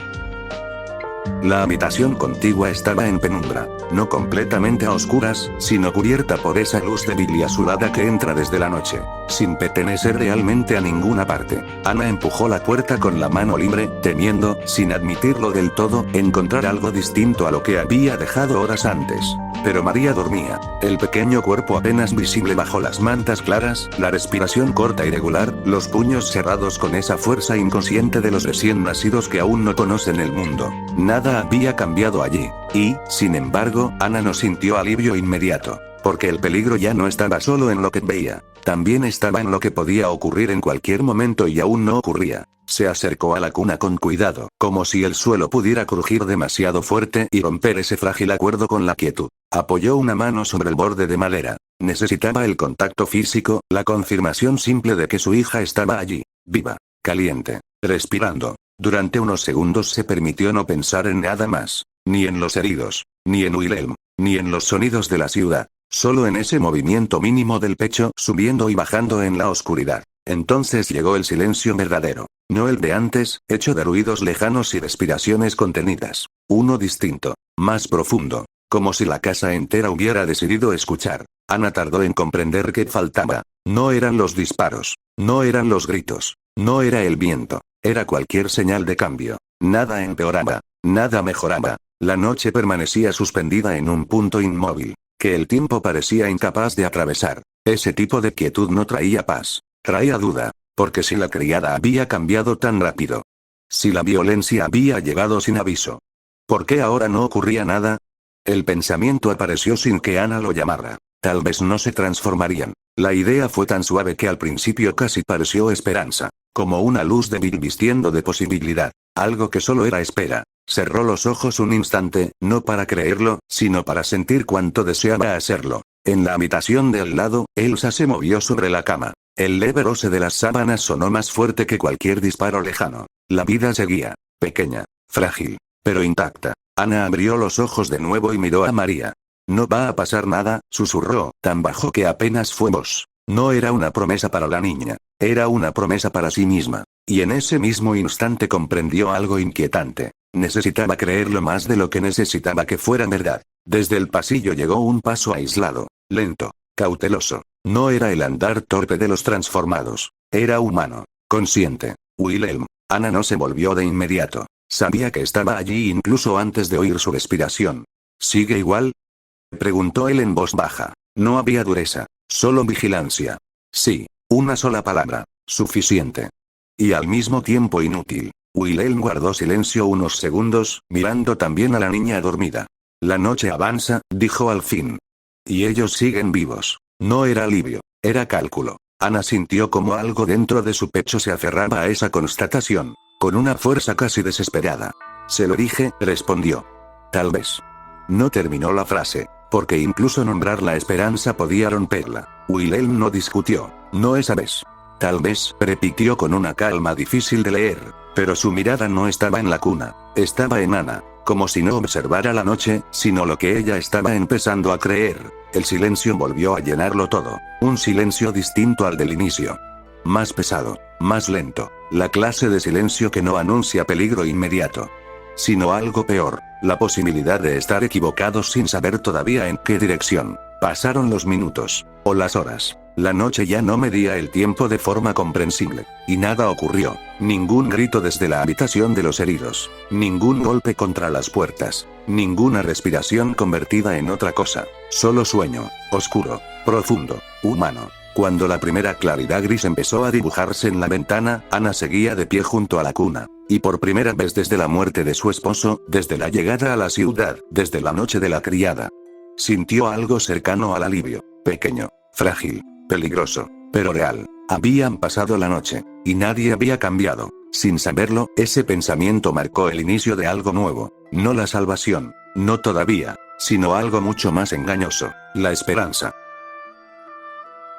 La habitación contigua estaba en penumbra, no completamente a oscuras, sino cubierta por esa luz débil y azulada que entra desde la noche, sin pertenecer realmente a ninguna parte. Anna empujó la puerta con la mano libre, temiendo, sin admitirlo del todo, encontrar algo distinto a lo que había dejado horas antes. Pero María dormía, el pequeño cuerpo apenas visible bajo las mantas claras, la respiración corta y regular, los puños cerrados con esa fuerza inconsciente de los recién nacidos que aún no conocen el mundo. Nada había cambiado allí. Y, sin embargo, Anna no sintió alivio inmediato, porque el peligro ya no estaba solo en lo que veía, también estaba en lo que podía ocurrir en cualquier momento y aún no ocurría. Se acercó a la cuna con cuidado, como si el suelo pudiera crujir demasiado fuerte y romper ese frágil acuerdo con la quietud. Apoyó una mano sobre el borde de madera. Necesitaba el contacto físico, la confirmación simple de que su hija estaba allí, viva, caliente, respirando. Durante unos segundos se permitió no pensar en nada más, ni en los heridos, ni en Wilhelm, ni en los sonidos de la ciudad, solo en ese movimiento mínimo del pecho subiendo y bajando en la oscuridad. Entonces llegó el silencio verdadero, no el de antes, hecho de ruidos lejanos y respiraciones contenidas. Uno distinto, más profundo, como si la casa entera hubiera decidido escuchar. Anna tardó en comprender qué faltaba. No eran los disparos, no eran los gritos, no era el viento. Era cualquier señal de cambio. Nada empeoraba, nada mejoraba. La noche permanecía suspendida en un punto inmóvil, que el tiempo parecía incapaz de atravesar. Ese tipo de quietud no traía paz, traía duda, porque si la criada había cambiado tan rápido, si la violencia había llegado sin aviso, ¿por qué ahora no ocurría nada? El pensamiento apareció sin que Anna lo llamara. Tal vez no se transformarían. La idea fue tan suave que al principio casi pareció esperanza. Como una luz débil vistiendo de posibilidad. Algo que solo era espera. Cerró los ojos un instante, no para creerlo, sino para sentir cuánto deseaba hacerlo. En la habitación de al lado, Elsa se movió sobre la cama. El leve roce de las sábanas sonó más fuerte que cualquier disparo lejano. La vida seguía. Pequeña, frágil, pero intacta. Ana abrió los ojos de nuevo y miró a María. No va a pasar nada, susurró, tan bajo que apenas fue voz. No era una promesa para la niña, era una promesa para sí misma. Y en ese mismo instante comprendió algo inquietante. Necesitaba creerlo más de lo que necesitaba que fuera verdad. Desde el pasillo llegó un paso aislado, lento, cauteloso. No era el andar torpe de los transformados. Era humano, consciente. Wilhelm. Ana no se volvió de inmediato. Sabía que estaba allí incluso antes de oír su respiración. ¿Sigue igual?, preguntó él en voz baja. No había dureza, solo vigilancia. Sí, una sola palabra, suficiente. Y al mismo tiempo inútil. Wilhelm guardó silencio unos segundos, mirando también a la niña dormida. La noche avanza, dijo al fin. Y ellos siguen vivos. No era alivio, era cálculo. Ana sintió como algo dentro de su pecho se aferraba a esa constatación, con una fuerza casi desesperada. Se lo dije, respondió. Tal vez. No terminó la frase, porque incluso nombrar la esperanza podía romperla. Wilhelm no discutió. No esa vez. Tal vez, repitió con una calma difícil de leer, pero su mirada no estaba en la cuna, estaba en Ana, como si no observara la noche, sino lo que ella estaba empezando a creer. El silencio volvió a llenarlo todo, un silencio distinto al del inicio. Más pesado, más lento, la clase de silencio que no anuncia peligro inmediato, sino algo peor, la posibilidad de estar equivocados sin saber todavía en qué dirección. Pasaron los minutos, o las horas. La noche ya no medía el tiempo de forma comprensible, y nada ocurrió. Ningún grito desde la habitación de los heridos, ningún golpe contra las puertas, ninguna respiración convertida en otra cosa. Solo sueño, oscuro, profundo, humano. Cuando la primera claridad gris empezó a dibujarse en la ventana, Ana seguía de pie junto a la cuna. Y por primera vez desde la muerte de su esposo, desde la llegada a la ciudad, desde la noche de la criada, sintió algo cercano al alivio, pequeño, frágil, peligroso, pero real. Habían pasado la noche, y nadie había cambiado. Sin saberlo, ese pensamiento marcó el inicio de algo nuevo. No la salvación, no todavía, sino algo mucho más engañoso, la esperanza.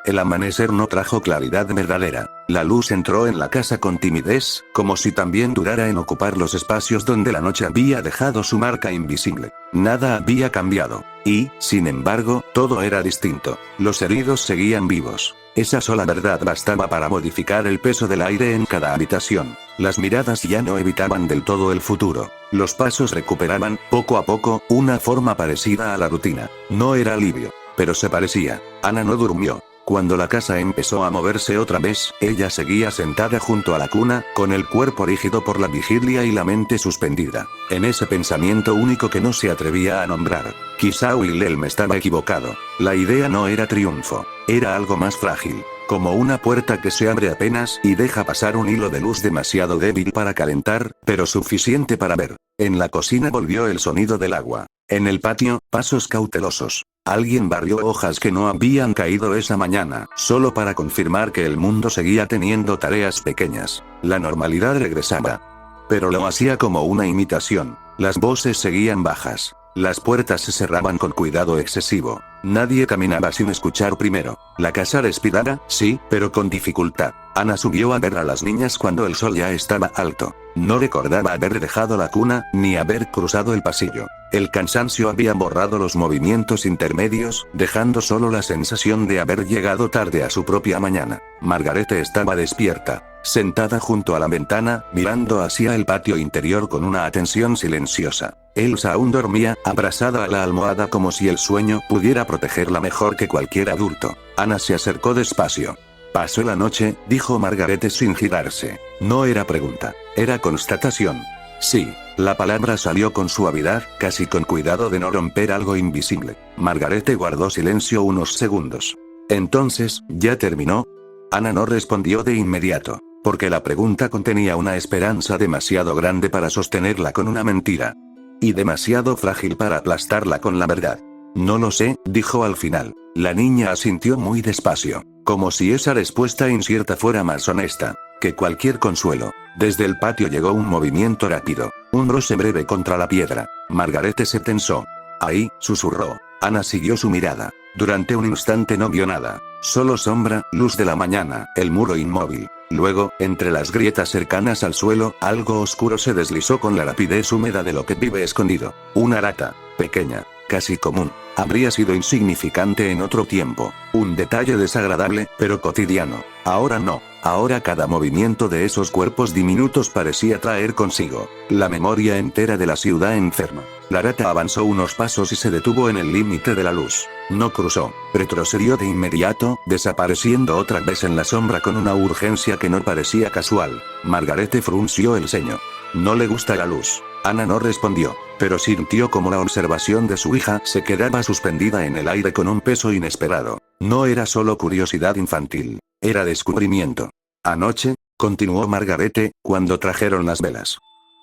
El amanecer no trajo claridad verdadera. La luz entró en la casa con timidez, como si también durara en ocupar los espacios donde la noche había dejado su marca invisible. Nada había cambiado. Y, sin embargo, todo era distinto. Los heridos seguían vivos. Esa sola verdad bastaba para modificar el peso del aire en cada habitación. Las miradas ya no evitaban del todo el futuro. Los pasos recuperaban, poco a poco, una forma parecida a la rutina. No era alivio, pero se parecía. Ana no durmió. Cuando la casa empezó a moverse otra vez, ella seguía sentada junto a la cuna, con el cuerpo rígido por la vigilia y la mente suspendida, en ese pensamiento único que no se atrevía a nombrar. Quizá Wilhelm estaba equivocado. La idea no era triunfo, era algo más frágil, como una puerta que se abre apenas y deja pasar un hilo de luz demasiado débil para calentar, pero suficiente para ver. En la cocina volvió el sonido del agua. En el patio, pasos cautelosos. Alguien barrió hojas que no habían caído esa mañana, solo para confirmar que el mundo seguía teniendo tareas pequeñas. La normalidad regresaba. Pero lo hacía como una imitación. Las voces seguían bajas. Las puertas se cerraban con cuidado excesivo. Nadie caminaba sin escuchar primero. La casa respiraba, sí, pero con dificultad. Ana subió a ver a las niñas cuando el sol ya estaba alto. No recordaba haber dejado la cuna, ni haber cruzado el pasillo. El cansancio había borrado los movimientos intermedios, dejando solo la sensación de haber llegado tarde a su propia mañana. Margarete estaba despierta, sentada junto a la ventana, mirando hacia el patio interior con una atención silenciosa. Elsa aún dormía, abrazada a la almohada como si el sueño pudiera protegerla mejor que cualquier adulto. Ana se acercó despacio. Pasó la noche, dijo Margarete sin girarse. No era pregunta, era constatación. Sí, la palabra salió con suavidad, casi con cuidado de no romper algo invisible. Margarete guardó silencio unos segundos. Entonces, ¿ya terminó? Ana no respondió de inmediato, porque la pregunta contenía una esperanza demasiado grande para sostenerla con una mentira. Y demasiado frágil para aplastarla con la verdad. No lo sé, dijo al final. La niña asintió muy despacio, como si esa respuesta incierta fuera más honesta que cualquier consuelo. Desde el patio llegó un movimiento rápido, un roce breve contra la piedra. Margarete se tensó. Ahí, susurró. Ana siguió su mirada. Durante un instante no vio nada. Solo sombra, luz de la mañana, el muro inmóvil. Luego, entre las grietas cercanas al suelo, algo oscuro se deslizó con la rapidez húmeda de lo que vive escondido. Una rata, pequeña, casi común. Habría sido insignificante en otro tiempo. Un detalle desagradable, pero cotidiano. Ahora no. Ahora cada movimiento de esos cuerpos diminutos parecía traer consigo la memoria entera de la ciudad enferma. La rata avanzó unos pasos y se detuvo en el límite de la luz. No cruzó. Retrocedió de inmediato, desapareciendo otra vez en la sombra con una urgencia que no parecía casual. Margarete frunció el ceño. No le gusta la luz. Ana no respondió, pero sintió como la observación de su hija se quedaba suspendida en el aire con un peso inesperado. No era solo curiosidad infantil, era descubrimiento. Anoche, continuó Margarete, cuando trajeron las velas.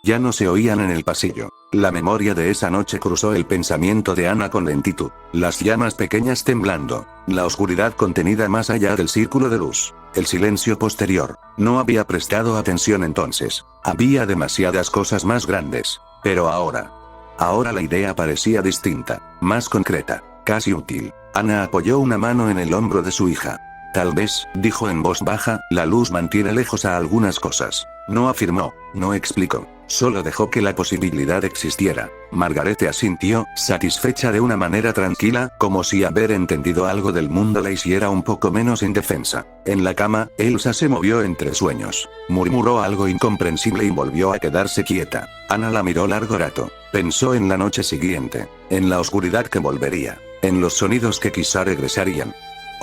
Ya no se oían en el pasillo. La memoria de esa noche cruzó el pensamiento de Ana con lentitud. Las llamas pequeñas temblando. La oscuridad contenida más allá del círculo de luz. El silencio posterior. No había prestado atención entonces. Había demasiadas cosas más grandes. Pero ahora. Ahora la idea parecía distinta. Más concreta. Casi útil. Ana apoyó una mano en el hombro de su hija. Tal vez, dijo en voz baja, la luz mantiene lejos a algunas cosas. No afirmó, no explicó, solo dejó que la posibilidad existiera. Margarete asintió, satisfecha de una manera tranquila, como si haber entendido algo del mundo la hiciera un poco menos indefensa. En la cama, Elsa se movió entre sueños. Murmuró algo incomprensible y volvió a quedarse quieta. Ana la miró largo rato. Pensó en la noche siguiente, en la oscuridad que volvería, en los sonidos que quizá regresarían.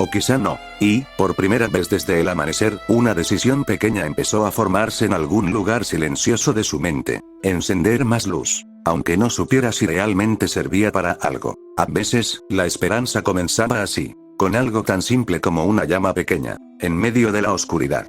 O quizá no, y, por primera vez desde el amanecer, una decisión pequeña empezó a formarse en algún lugar silencioso de su mente. Encender más luz. Aunque no supiera si realmente servía para algo. A veces, la esperanza comenzaba así, con algo tan simple como una llama pequeña, en medio de la oscuridad.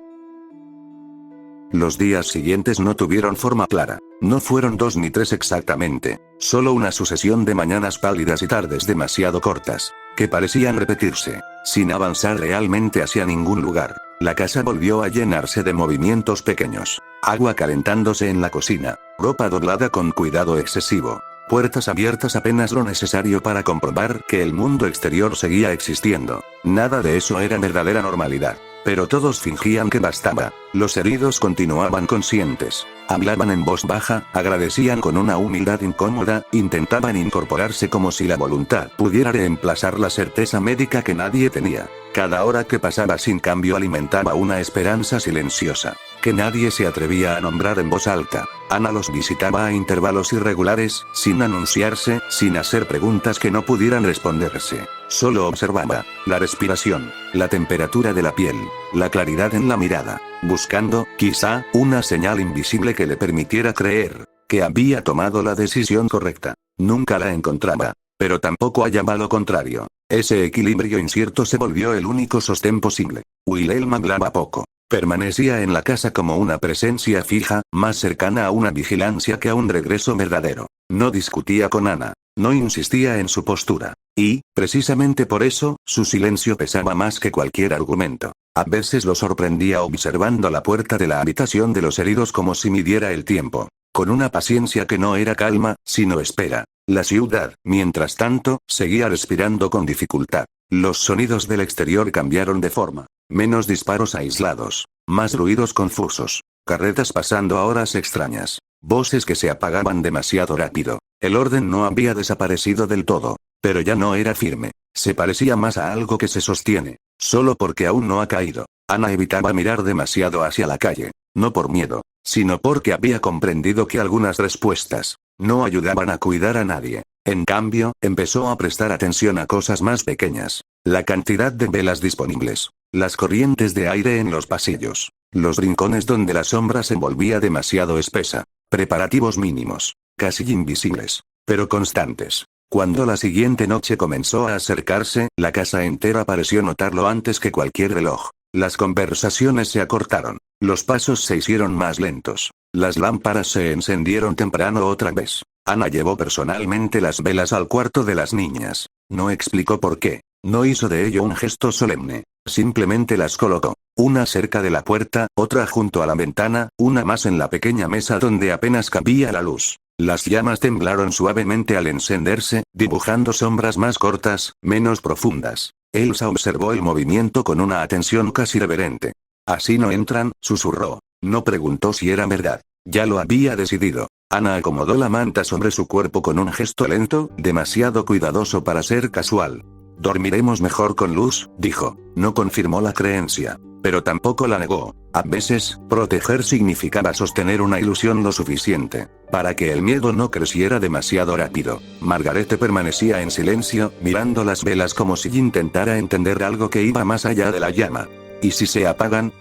Los días siguientes no tuvieron forma clara. No fueron 2 ni 3 exactamente, solo una sucesión de mañanas pálidas y tardes demasiado cortas, que parecían repetirse, sin avanzar realmente hacia ningún lugar. La casa volvió a llenarse de movimientos pequeños. Agua calentándose en la cocina, ropa doblada con cuidado excesivo, puertas abiertas apenas lo necesario para comprobar que el mundo exterior seguía existiendo. Nada de eso era verdadera normalidad. Pero todos fingían que bastaba. Los heridos continuaban conscientes. Hablaban en voz baja, agradecían con una humildad incómoda, intentaban incorporarse como si la voluntad pudiera reemplazar la certeza médica que nadie tenía. Cada hora que pasaba sin cambio alimentaba una esperanza silenciosa, que nadie se atrevía a nombrar en voz alta. Ana los visitaba a intervalos irregulares, sin anunciarse, sin hacer preguntas que no pudieran responderse. Solo observaba, la respiración, la temperatura de la piel, la claridad en la mirada, buscando, quizá, una señal invisible que le permitiera creer que había tomado la decisión correcta. Nunca la encontraba, pero tampoco hallaba lo contrario. Ese equilibrio incierto se volvió el único sostén posible. Wilhelm hablaba poco. Permanecía en la casa como una presencia fija, más cercana a una vigilancia que a un regreso verdadero. No discutía con Ana. No insistía en su postura. Y, precisamente por eso, su silencio pesaba más que cualquier argumento. A veces lo sorprendía observando la puerta de la habitación de los heridos como si midiera el tiempo. Con una paciencia que no era calma, sino espera. La ciudad, mientras tanto, seguía respirando con dificultad. Los sonidos del exterior cambiaron de forma. Menos disparos aislados. Más ruidos confusos. Carretas pasando a horas extrañas. Voces que se apagaban demasiado rápido. El orden no había desaparecido del todo. Pero ya no era firme. Se parecía más a algo que se sostiene. Solo porque aún no ha caído. Ana evitaba mirar demasiado hacia la calle. No por miedo, sino porque había comprendido que algunas respuestas no ayudaban a cuidar a nadie. En cambio, empezó a prestar atención a cosas más pequeñas. La cantidad de velas disponibles. Las corrientes de aire en los pasillos. Los rincones donde la sombra se envolvía demasiado espesa. Preparativos mínimos. Casi invisibles. Pero constantes. Cuando la siguiente noche comenzó a acercarse, la casa entera pareció notarlo antes que cualquier reloj. Las conversaciones se acortaron. Los pasos se hicieron más lentos. Las lámparas se encendieron temprano otra vez. Ana llevó personalmente las velas al cuarto de las niñas. No explicó por qué. No hizo de ello un gesto solemne. Simplemente las colocó. Una cerca de la puerta, otra junto a la ventana, una más en la pequeña mesa donde apenas cabía la luz. Las llamas temblaron suavemente al encenderse, dibujando sombras más cortas, menos profundas. Elsa observó el movimiento con una atención casi reverente. Así no entran, susurró. No preguntó si era verdad. Ya lo había decidido. Ana acomodó la manta sobre su cuerpo con un gesto lento, demasiado cuidadoso para ser casual. Dormiremos mejor con luz, dijo. No confirmó la creencia, pero tampoco la negó. A veces, proteger significaba sostener una ilusión lo suficiente para que el miedo no creciera demasiado rápido. Margarete permanecía en silencio, mirando las velas como si intentara entender algo que iba más allá de la llama. ¿Y si se apagan?,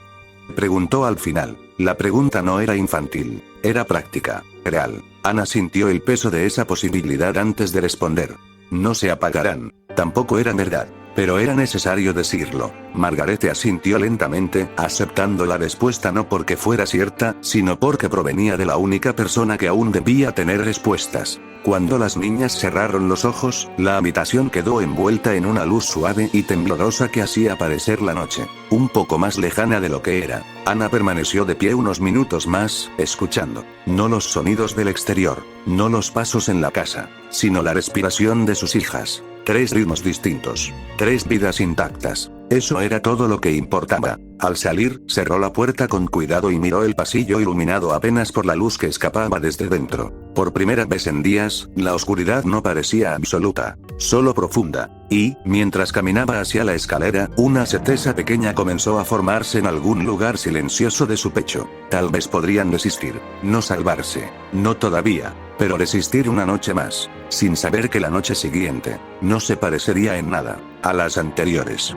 preguntó al final. La pregunta no era infantil, era práctica, real. Ana sintió el peso de esa posibilidad antes de responder. No se apagarán. Tampoco era verdad, pero era necesario decirlo. Margarete asintió lentamente, aceptando la respuesta no porque fuera cierta, sino porque provenía de la única persona que aún debía tener respuestas. Cuando las niñas cerraron los ojos, la habitación quedó envuelta en una luz suave y temblorosa que hacía parecer la noche, un poco más lejana de lo que era. Ana permaneció de pie unos minutos más, escuchando. No los sonidos del exterior, no los pasos en la casa, sino la respiración de sus hijas. 3 ritmos distintos, 3 vidas intactas. Eso era todo lo que importaba. Al salir, cerró la puerta con cuidado y miró el pasillo iluminado apenas por la luz que escapaba desde dentro. Por primera vez en días, la oscuridad no parecía absoluta, solo profunda. Y, mientras caminaba hacia la escalera, una certeza pequeña comenzó a formarse en algún lugar silencioso de su pecho. Tal vez podrían resistir, no salvarse, no todavía, pero resistir una noche más, sin saber que la noche siguiente no se parecería en nada a las anteriores.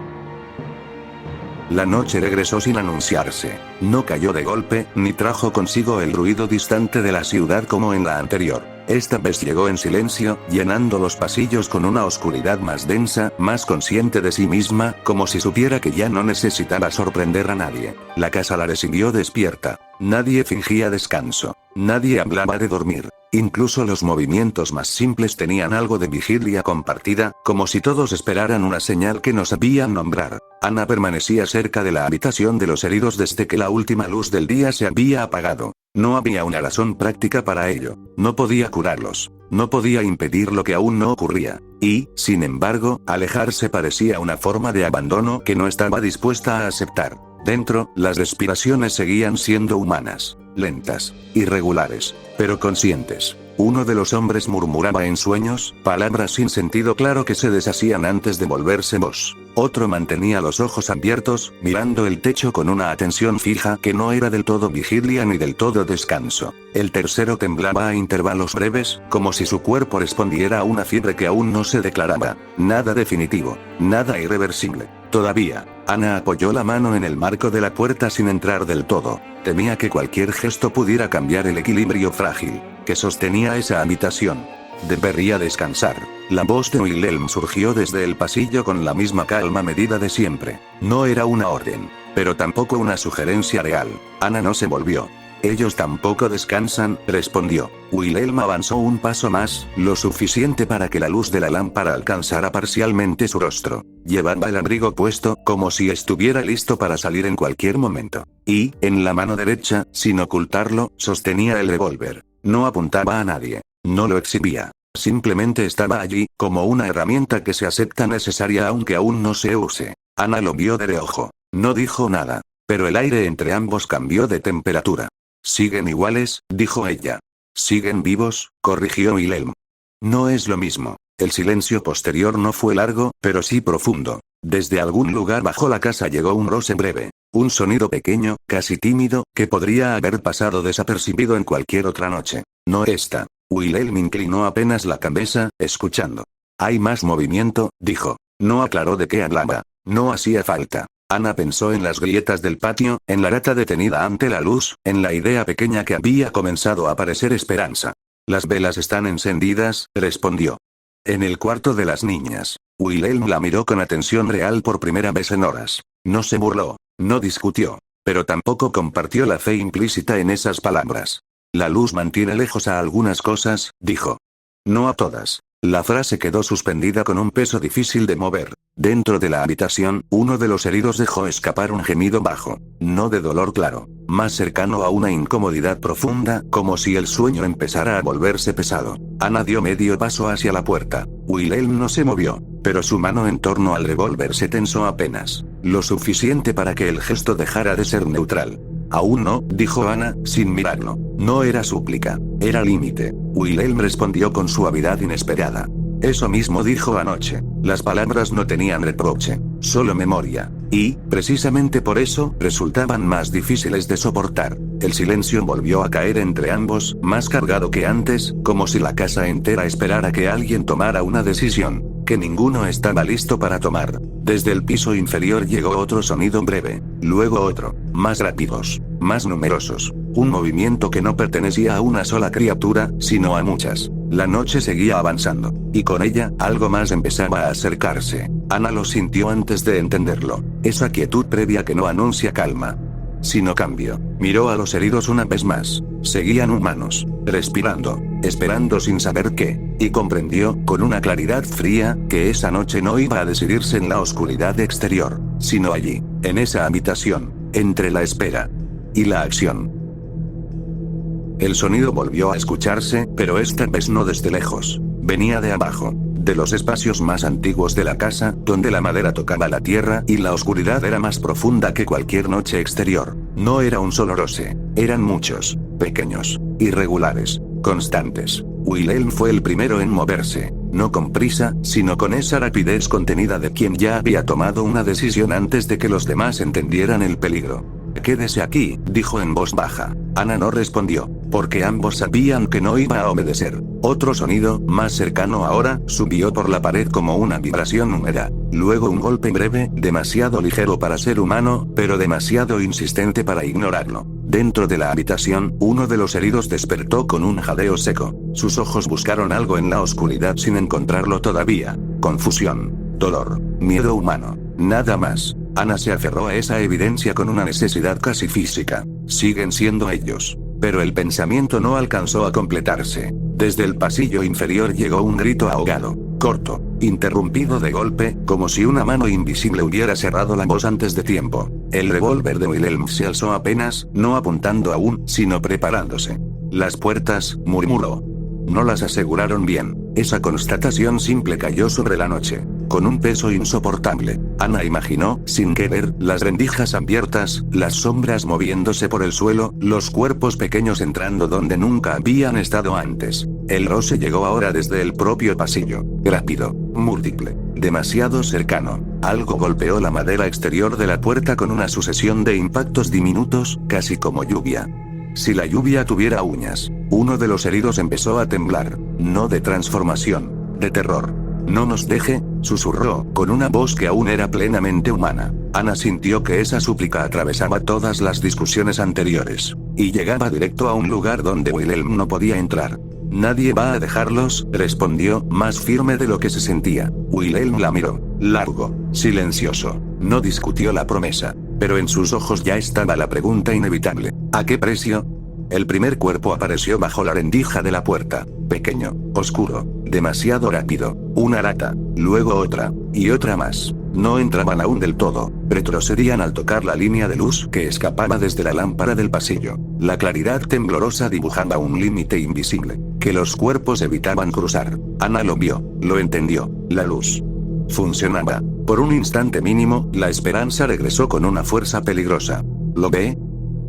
La noche regresó sin anunciarse. No cayó de golpe, ni trajo consigo el ruido distante de la ciudad como en la anterior. Esta vez llegó en silencio, llenando los pasillos con una oscuridad más densa, más consciente de sí misma, como si supiera que ya no necesitaba sorprender a nadie. La casa la recibió despierta. Nadie fingía descanso. Nadie hablaba de dormir. Incluso los movimientos más simples tenían algo de vigilia compartida, como si todos esperaran una señal que no sabían nombrar. Ana permanecía cerca de la habitación de los heridos desde que la última luz del día se había apagado. No había una razón práctica para ello. No podía curarlos. No podía impedir lo que aún no ocurría. Y, sin embargo, alejarse parecía una forma de abandono que no estaba dispuesta a aceptar. Dentro, las respiraciones seguían siendo humanas, lentas, irregulares, pero conscientes. Uno de los hombres murmuraba en sueños, palabras sin sentido claro que se deshacían antes de volverse voz. Otro mantenía los ojos abiertos, mirando el techo con una atención fija que no era del todo vigilia ni del todo descanso. El tercero temblaba a intervalos breves, como si su cuerpo respondiera a una fiebre que aún no se declaraba. Nada definitivo, nada irreversible. Todavía. Ana apoyó la mano en el marco de la puerta sin entrar del todo. Temía que cualquier gesto pudiera cambiar el equilibrio frágil que sostenía esa habitación. Debería descansar. La voz de Wilhelm surgió desde el pasillo con la misma calma medida de siempre. No era una orden, pero tampoco una sugerencia real. Ana no se volvió. Ellos tampoco descansan, respondió. Wilhelm avanzó un paso más, lo suficiente para que la luz de la lámpara alcanzara parcialmente su rostro. Llevaba el abrigo puesto, como si estuviera listo para salir en cualquier momento. Y, en la mano derecha, sin ocultarlo, sostenía el revólver. No apuntaba a nadie. No lo exhibía. Simplemente estaba allí, como una herramienta que se acepta necesaria aunque aún no se use. Ana lo vio de reojo. No dijo nada. Pero el aire entre ambos cambió de temperatura. «Siguen iguales», dijo ella. «Siguen vivos», corrigió Wilhelm. No es lo mismo. El silencio posterior no fue largo, pero sí profundo. Desde algún lugar bajo la casa llegó un roce breve. Un sonido pequeño, casi tímido, que podría haber pasado desapercibido en cualquier otra noche. No esta. Wilhelm inclinó apenas la cabeza, escuchando. «Hay más movimiento», dijo. No aclaró de qué hablaba. No hacía falta. Ana pensó en las grietas del patio, en la rata detenida ante la luz, en la idea pequeña que había comenzado a parecer esperanza. «Las velas están encendidas», respondió. En el cuarto de las niñas. Wilhelm la miró con atención real por primera vez en horas. No se burló, no discutió, pero tampoco compartió la fe implícita en esas palabras. «La luz mantiene lejos a algunas cosas», dijo. «No a todas». La frase quedó suspendida con un peso difícil de mover. Dentro de la habitación, uno de los heridos dejó escapar un gemido bajo. No de dolor claro, más cercano a una incomodidad profunda, como si el sueño empezara a volverse pesado. Ana dio medio paso hacia la puerta. Wilhelm no se movió, pero su mano en torno al revólver se tensó apenas. Lo suficiente para que el gesto dejara de ser neutral. Aún no, dijo Ana, sin mirarlo. No era súplica, era límite. Wilhelm respondió con suavidad inesperada. Eso mismo dijo anoche. Las palabras no tenían reproche, solo memoria. Y, precisamente por eso, resultaban más difíciles de soportar. El silencio volvió a caer entre ambos, más cargado que antes, como si la casa entera esperara que alguien tomara una decisión, que ninguno estaba listo para tomar. Desde el piso inferior llegó otro sonido breve, luego otro, más rápidos, más numerosos. Un movimiento que no pertenecía a una sola criatura, sino a muchas. La noche seguía avanzando, y con ella, algo más empezaba a acercarse. Ana lo sintió antes de entenderlo. Esa quietud previa que no anuncia calma, sino cambio. Miró a los heridos una vez más. Seguían humanos, respirando, esperando sin saber qué, y comprendió, con una claridad fría, que esa noche no iba a decidirse en la oscuridad exterior, sino allí, en esa habitación, entre la espera y la acción. El sonido volvió a escucharse, pero esta vez no desde lejos. Venía de abajo, de los espacios más antiguos de la casa, donde la madera tocaba la tierra y la oscuridad era más profunda que cualquier noche exterior. No era un solo roce, eran muchos, pequeños, irregulares, constantes. Wilhelm fue el primero en moverse, no con prisa, sino con esa rapidez contenida de quien ya había tomado una decisión antes de que los demás entendieran el peligro. «Quédese aquí», dijo en voz baja. Ana no respondió, porque ambos sabían que no iba a obedecer. Otro sonido, más cercano ahora, subió por la pared como una vibración húmeda. Luego un golpe breve, demasiado ligero para ser humano, pero demasiado insistente para ignorarlo. Dentro de la habitación, uno de los heridos despertó con un jadeo seco. Sus ojos buscaron algo en la oscuridad sin encontrarlo todavía. Confusión, dolor, miedo humano. Nada más. Ana se aferró a esa evidencia con una necesidad casi física. Siguen siendo ellos. Pero el pensamiento no alcanzó a completarse. Desde el pasillo inferior llegó un grito ahogado, corto, interrumpido de golpe, como si una mano invisible hubiera cerrado la voz antes de tiempo. El revólver de Wilhelm se alzó apenas, no apuntando aún, sino preparándose. «Las puertas», murmuró. No las aseguraron bien. Esa constatación simple cayó sobre la noche, con un peso insoportable. Ana imaginó, sin querer, las rendijas abiertas, las sombras moviéndose por el suelo, los cuerpos pequeños entrando donde nunca habían estado antes. El roce llegó ahora desde el propio pasillo, rápido, múltiple, demasiado cercano. Algo golpeó la madera exterior de la puerta con una sucesión de impactos diminutos, casi como lluvia. Si la lluvia tuviera uñas. Uno de los heridos empezó a temblar, no de transformación, de terror. «No nos deje», susurró, con una voz que aún era plenamente humana. Ana sintió que esa súplica atravesaba todas las discusiones anteriores, y llegaba directo a un lugar donde Wilhelm no podía entrar. «Nadie va a dejarlos», respondió, más firme de lo que se sentía. Wilhelm la miró, largo, silencioso. No discutió la promesa, pero en sus ojos ya estaba la pregunta inevitable. ¿A qué precio? El primer cuerpo apareció bajo la rendija de la puerta, pequeño, oscuro, demasiado rápido. Una rata, luego otra, y otra más. No entraban aún del todo, retrocedían al tocar la línea de luz que escapaba desde la lámpara del pasillo. La claridad temblorosa dibujaba un límite invisible, que los cuerpos evitaban cruzar. Ana lo vio, lo entendió, la luz funcionaba. Por un instante mínimo, la esperanza regresó con una fuerza peligrosa. ¿Lo ve?,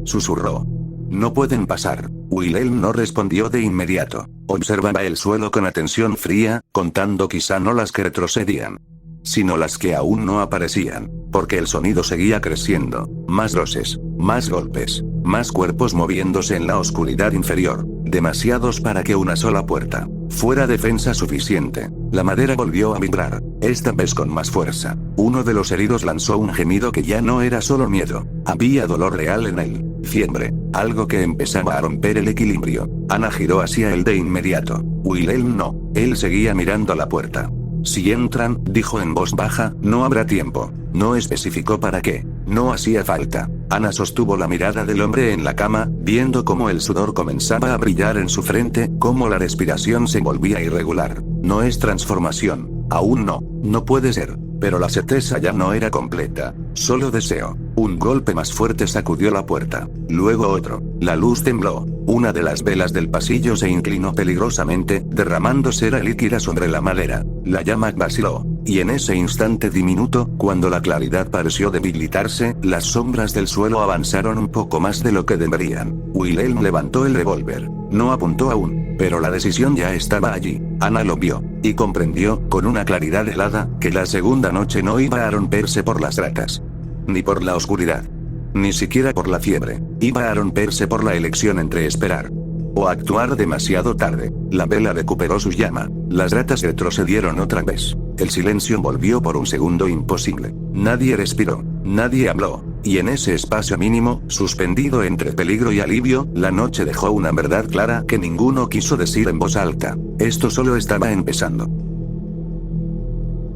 susurró. «No pueden pasar». Wilhelm no respondió de inmediato. Observaba el suelo con atención fría, contando quizá no las que retrocedían, sino las que aún no aparecían, porque el sonido seguía creciendo. Más roces, más golpes, más cuerpos moviéndose en la oscuridad inferior, demasiados para que una sola puerta fuera defensa suficiente. La madera volvió a vibrar, esta vez con más fuerza. Uno de los heridos lanzó un gemido que ya no era solo miedo, había dolor real en él, fiebre, algo que empezaba a romper el equilibrio. Ana giró hacia él de inmediato. Wilhelm no, él seguía mirando la puerta. «Si entran», dijo en voz baja, «no habrá tiempo». No especificó para qué, no hacía falta. Ana sostuvo la mirada del hombre en la cama, viendo cómo el sudor comenzaba a brillar en su frente, cómo la respiración se volvía irregular. No es transformación. Aún no. No puede ser. Pero la certeza ya no era completa. Solo deseo. Un golpe más fuerte sacudió la puerta. Luego otro. La luz tembló. Una de las velas del pasillo se inclinó peligrosamente, derramando cera líquida sobre la madera. La llama vaciló. Y en ese instante diminuto, cuando la claridad pareció debilitarse, las sombras del suelo avanzaron un poco más de lo que deberían. Wilhelm levantó el revólver. No apuntó aún, pero la decisión ya estaba allí. Ana lo vio, y comprendió, con una claridad helada, que la segunda noche no iba a romperse por las ratas. Ni por la oscuridad. Ni siquiera por la fiebre. Iba a romperse por la elección entre esperar o actuar demasiado tarde. La vela recuperó su llama. Las ratas retrocedieron otra vez. El silencio volvió por un segundo imposible. Nadie respiró. Nadie habló. Y en ese espacio mínimo, suspendido entre peligro y alivio, la noche dejó una verdad clara que ninguno quiso decir en voz alta. Esto solo estaba empezando.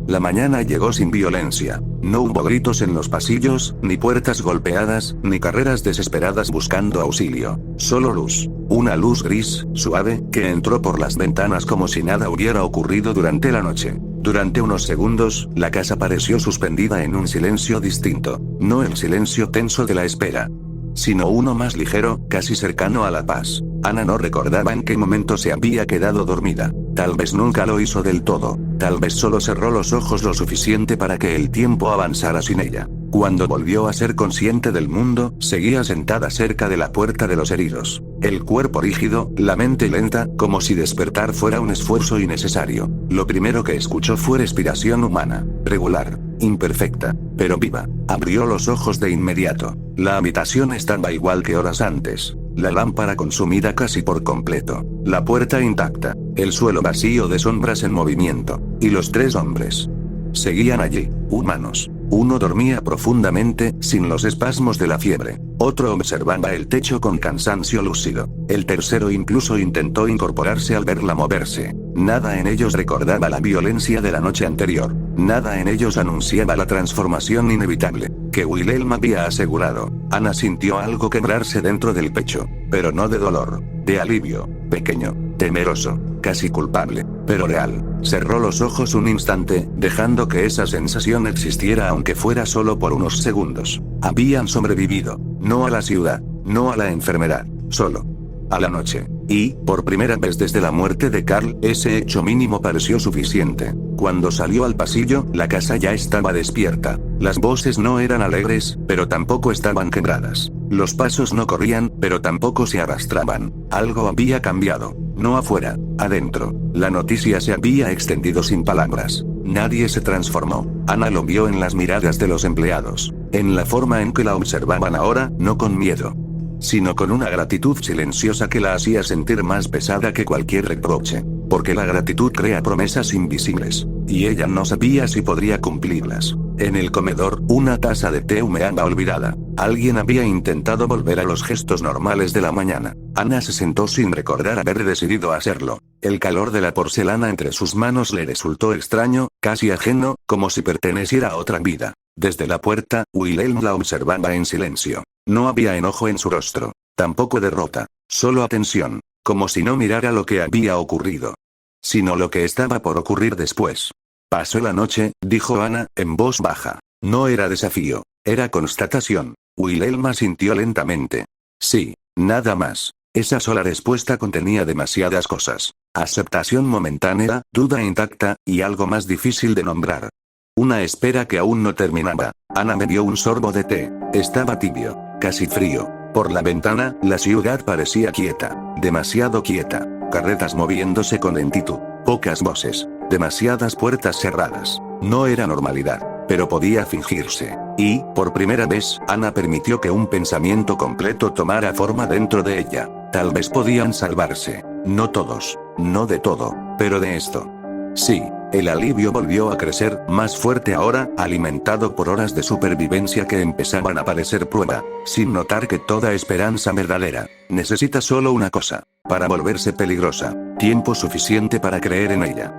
La mañana llegó sin violencia. No hubo gritos en los pasillos, ni puertas golpeadas, ni carreras desesperadas buscando auxilio. Solo luz. Una luz gris, suave, que entró por las ventanas como si nada hubiera ocurrido durante la noche. Durante unos segundos, la casa pareció suspendida en un silencio distinto. No el silencio tenso de la espera, sino uno más ligero, casi cercano a la paz. Ana no recordaba en qué momento se había quedado dormida. Tal vez nunca lo hizo del todo. Tal vez solo cerró los ojos lo suficiente para que el tiempo avanzara sin ella. Cuando volvió a ser consciente del mundo, seguía sentada cerca de la puerta de los heridos. El cuerpo rígido, la mente lenta, como si despertar fuera un esfuerzo innecesario. Lo primero que escuchó fue respiración humana. Regular. Imperfecta. Pero viva. Abrió los ojos de inmediato. La habitación estaba igual que horas antes. La lámpara consumida casi por completo. La puerta intacta. El suelo vacío de sombras en movimiento. Y los tres hombres seguían allí, humanos. Uno dormía profundamente, sin los espasmos de la fiebre. Otro observaba el techo con cansancio lúcido. El tercero incluso intentó incorporarse al verla moverse. Nada en ellos recordaba la violencia de la noche anterior. Nada en ellos anunciaba la transformación inevitable que Wilhelm había asegurado. Ana sintió algo quebrarse dentro del pecho. Pero no de dolor, de alivio, pequeño, temeroso, casi culpable, pero real. Cerró los ojos un instante, dejando que esa sensación existiera aunque fuera solo por unos segundos. Habían sobrevivido, no a la ciudad, no a la enfermedad, solo a la noche. Y, por primera vez desde la muerte de Karl, ese hecho mínimo pareció suficiente. Cuando salió al pasillo, la casa ya estaba despierta. Las voces no eran alegres, pero tampoco estaban quebradas. Los pasos no corrían, pero tampoco se arrastraban. Algo había cambiado. No afuera, adentro. La noticia se había extendido sin palabras. Nadie se transformó. Ana lo vio en las miradas de los empleados. En la forma en que la observaban ahora, no con miedo, sino con una gratitud silenciosa que la hacía sentir más pesada que cualquier reproche. Porque la gratitud crea promesas invisibles. Y ella no sabía si podría cumplirlas. En el comedor, una taza de té humeaba olvidada. Alguien había intentado volver a los gestos normales de la mañana. Ana se sentó sin recordar haber decidido hacerlo. El calor de la porcelana entre sus manos le resultó extraño, casi ajeno, como si perteneciera a otra vida. Desde la puerta, Wilhelm la observaba en silencio. No había enojo en su rostro. Tampoco derrota. Solo atención. Como si no mirara lo que había ocurrido, sino lo que estaba por ocurrir después. Pasó la noche, dijo Ana, en voz baja. No era desafío. Era constatación. Wilhelm asintió lentamente. Sí, nada más. Esa sola respuesta contenía demasiadas cosas. Aceptación momentánea, duda intacta, y algo más difícil de nombrar. Una espera que aún no terminaba. Ana bebió un sorbo de té. Estaba tibio, casi frío. Por la ventana, la ciudad parecía quieta. Demasiado quieta. Carretas moviéndose con lentitud. Pocas voces. Demasiadas puertas cerradas. No era normalidad, pero podía fingirse. Y, por primera vez, Ana permitió que un pensamiento completo tomara forma dentro de ella. Tal vez podían salvarse. No todos. No de todo. Pero de esto. Sí. El alivio volvió a crecer, más fuerte ahora, alimentado por horas de supervivencia que empezaban a parecer prueba, sin notar que toda esperanza verdadera necesita solo una cosa, para volverse peligrosa: tiempo suficiente para creer en ella.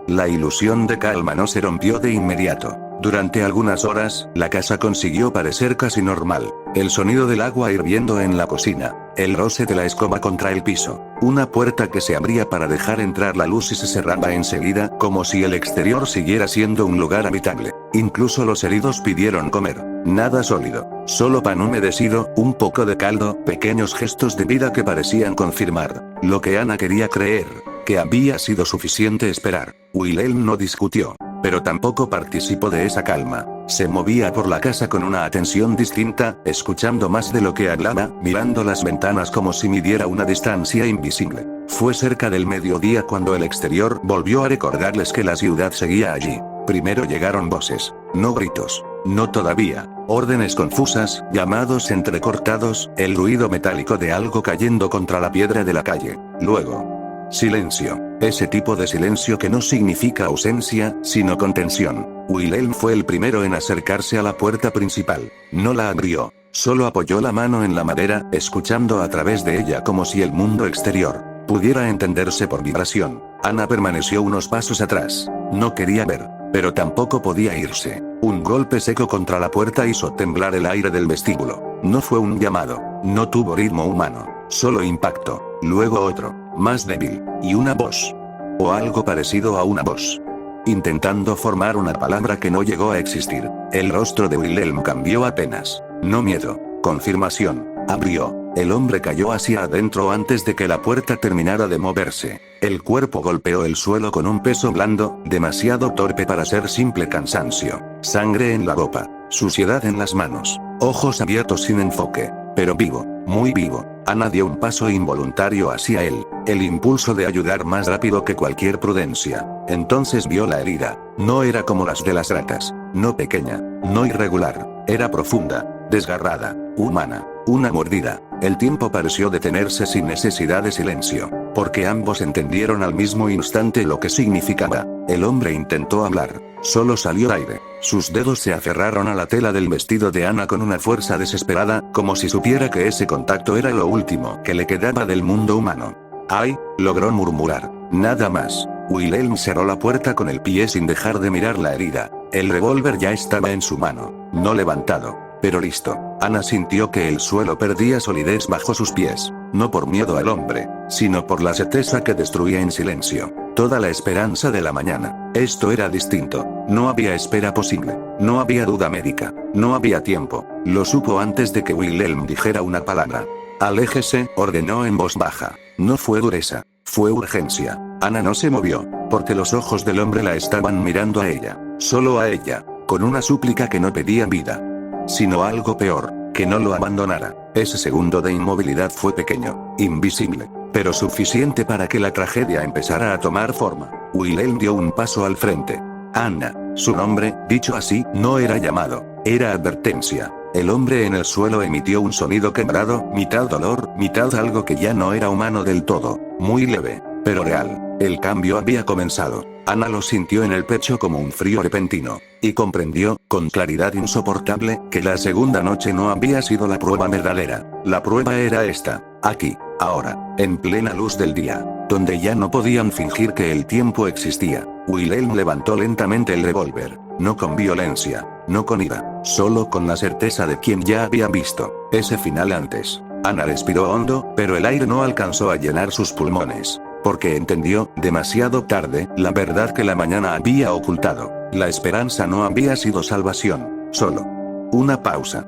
La ilusión de calma no se rompió de inmediato. Durante algunas horas, la casa consiguió parecer casi normal. El sonido del agua hirviendo en la cocina, el roce de la escoba contra el piso, Una puerta que se abría para dejar entrar la luz y se cerraba enseguida, como si el exterior siguiera siendo un lugar habitable. Incluso los heridos pidieron comer. Nada sólido. Solo pan humedecido, un poco de caldo, pequeños gestos de vida que parecían confirmar lo que Ana quería creer, que había sido suficiente esperar. Wilhelm no discutió, pero tampoco participó de esa calma. Se movía por la casa con una atención distinta, escuchando más de lo que hablaba, mirando las ventanas como si midiera una distancia invisible. Fue cerca del mediodía cuando el exterior volvió a recordarles que la ciudad seguía allí. Primero llegaron voces, no gritos, no todavía, órdenes confusas, llamados entrecortados, el ruido metálico de algo cayendo contra la piedra de la calle. Luego, silencio. Ese tipo de silencio que no significa ausencia, sino contención. Wilhelm fue el primero en acercarse a la puerta principal. No la abrió. Solo apoyó la mano en la madera, escuchando a través de ella como si el mundo exterior pudiera entenderse por vibración. Ana permaneció unos pasos atrás. No quería ver, pero tampoco podía irse. Un golpe seco contra la puerta hizo temblar el aire del vestíbulo. No fue un llamado. No tuvo ritmo humano. Solo impacto. Luego otro, más débil, y una voz. O algo parecido a una voz. Intentando formar una palabra que no llegó a existir. El rostro de Wilhelm cambió apenas. No miedo, confirmación. Abrió. El hombre cayó hacia adentro antes de que la puerta terminara de moverse. El cuerpo golpeó el suelo con un peso blando, demasiado torpe para ser simple cansancio. Sangre en la ropa, suciedad en las manos, ojos abiertos sin enfoque, pero vivo, muy vivo. Ana dio un paso involuntario hacia él, el impulso de ayudar más rápido que cualquier prudencia. Entonces vio la herida. No era como las de las ratas, no pequeña, no irregular, era profunda, desgarrada, humana. Una mordida. El tiempo pareció detenerse sin necesidad de silencio, porque ambos entendieron al mismo instante lo que significaba. El hombre intentó hablar, solo salió aire. Sus dedos se aferraron a la tela del vestido de Ana con una fuerza desesperada, como si supiera que ese contacto era lo último que le quedaba del mundo humano. ¡Ay!, logró murmurar. Nada más. Wilhelm cerró la puerta con el pie sin dejar de mirar la herida. El revólver ya estaba en su mano, no levantado, pero listo. Ana sintió que el suelo perdía solidez bajo sus pies, no por miedo al hombre, sino por la certeza que destruía en silencio toda la esperanza de la mañana. Esto era distinto. No había espera posible. No había duda médica. No había tiempo. Lo supo antes de que Wilhelm dijera una palabra. Aléjese, ordenó en voz baja. No fue dureza. Fue urgencia. Ana no se movió, porque los ojos del hombre la estaban mirando a ella. Solo a ella. Con una súplica que no pedía vida, sino algo peor, que no lo abandonara. Ese segundo de inmovilidad fue pequeño, invisible, pero suficiente para que la tragedia empezara a tomar forma. Wilhelm dio un paso al frente. Ana, su nombre, dicho así, no era llamado, era advertencia. El hombre en el suelo emitió un sonido quebrado, mitad dolor, mitad algo que ya no era humano del todo, muy leve, pero real. El cambio había comenzado. Ana lo sintió en el pecho como un frío repentino, y comprendió, con claridad insoportable, que la segunda noche no había sido la prueba verdadera. La prueba era esta, aquí, ahora, en plena luz del día, donde ya no podían fingir que el tiempo existía. Wilhelm levantó lentamente el revólver, no con violencia, no con ira, solo con la certeza de quien ya había visto ese final antes. Ana respiró hondo, pero el aire no alcanzó a llenar sus pulmones. Porque entendió, demasiado tarde, la verdad que la mañana había ocultado. La esperanza no había sido salvación, solo una pausa.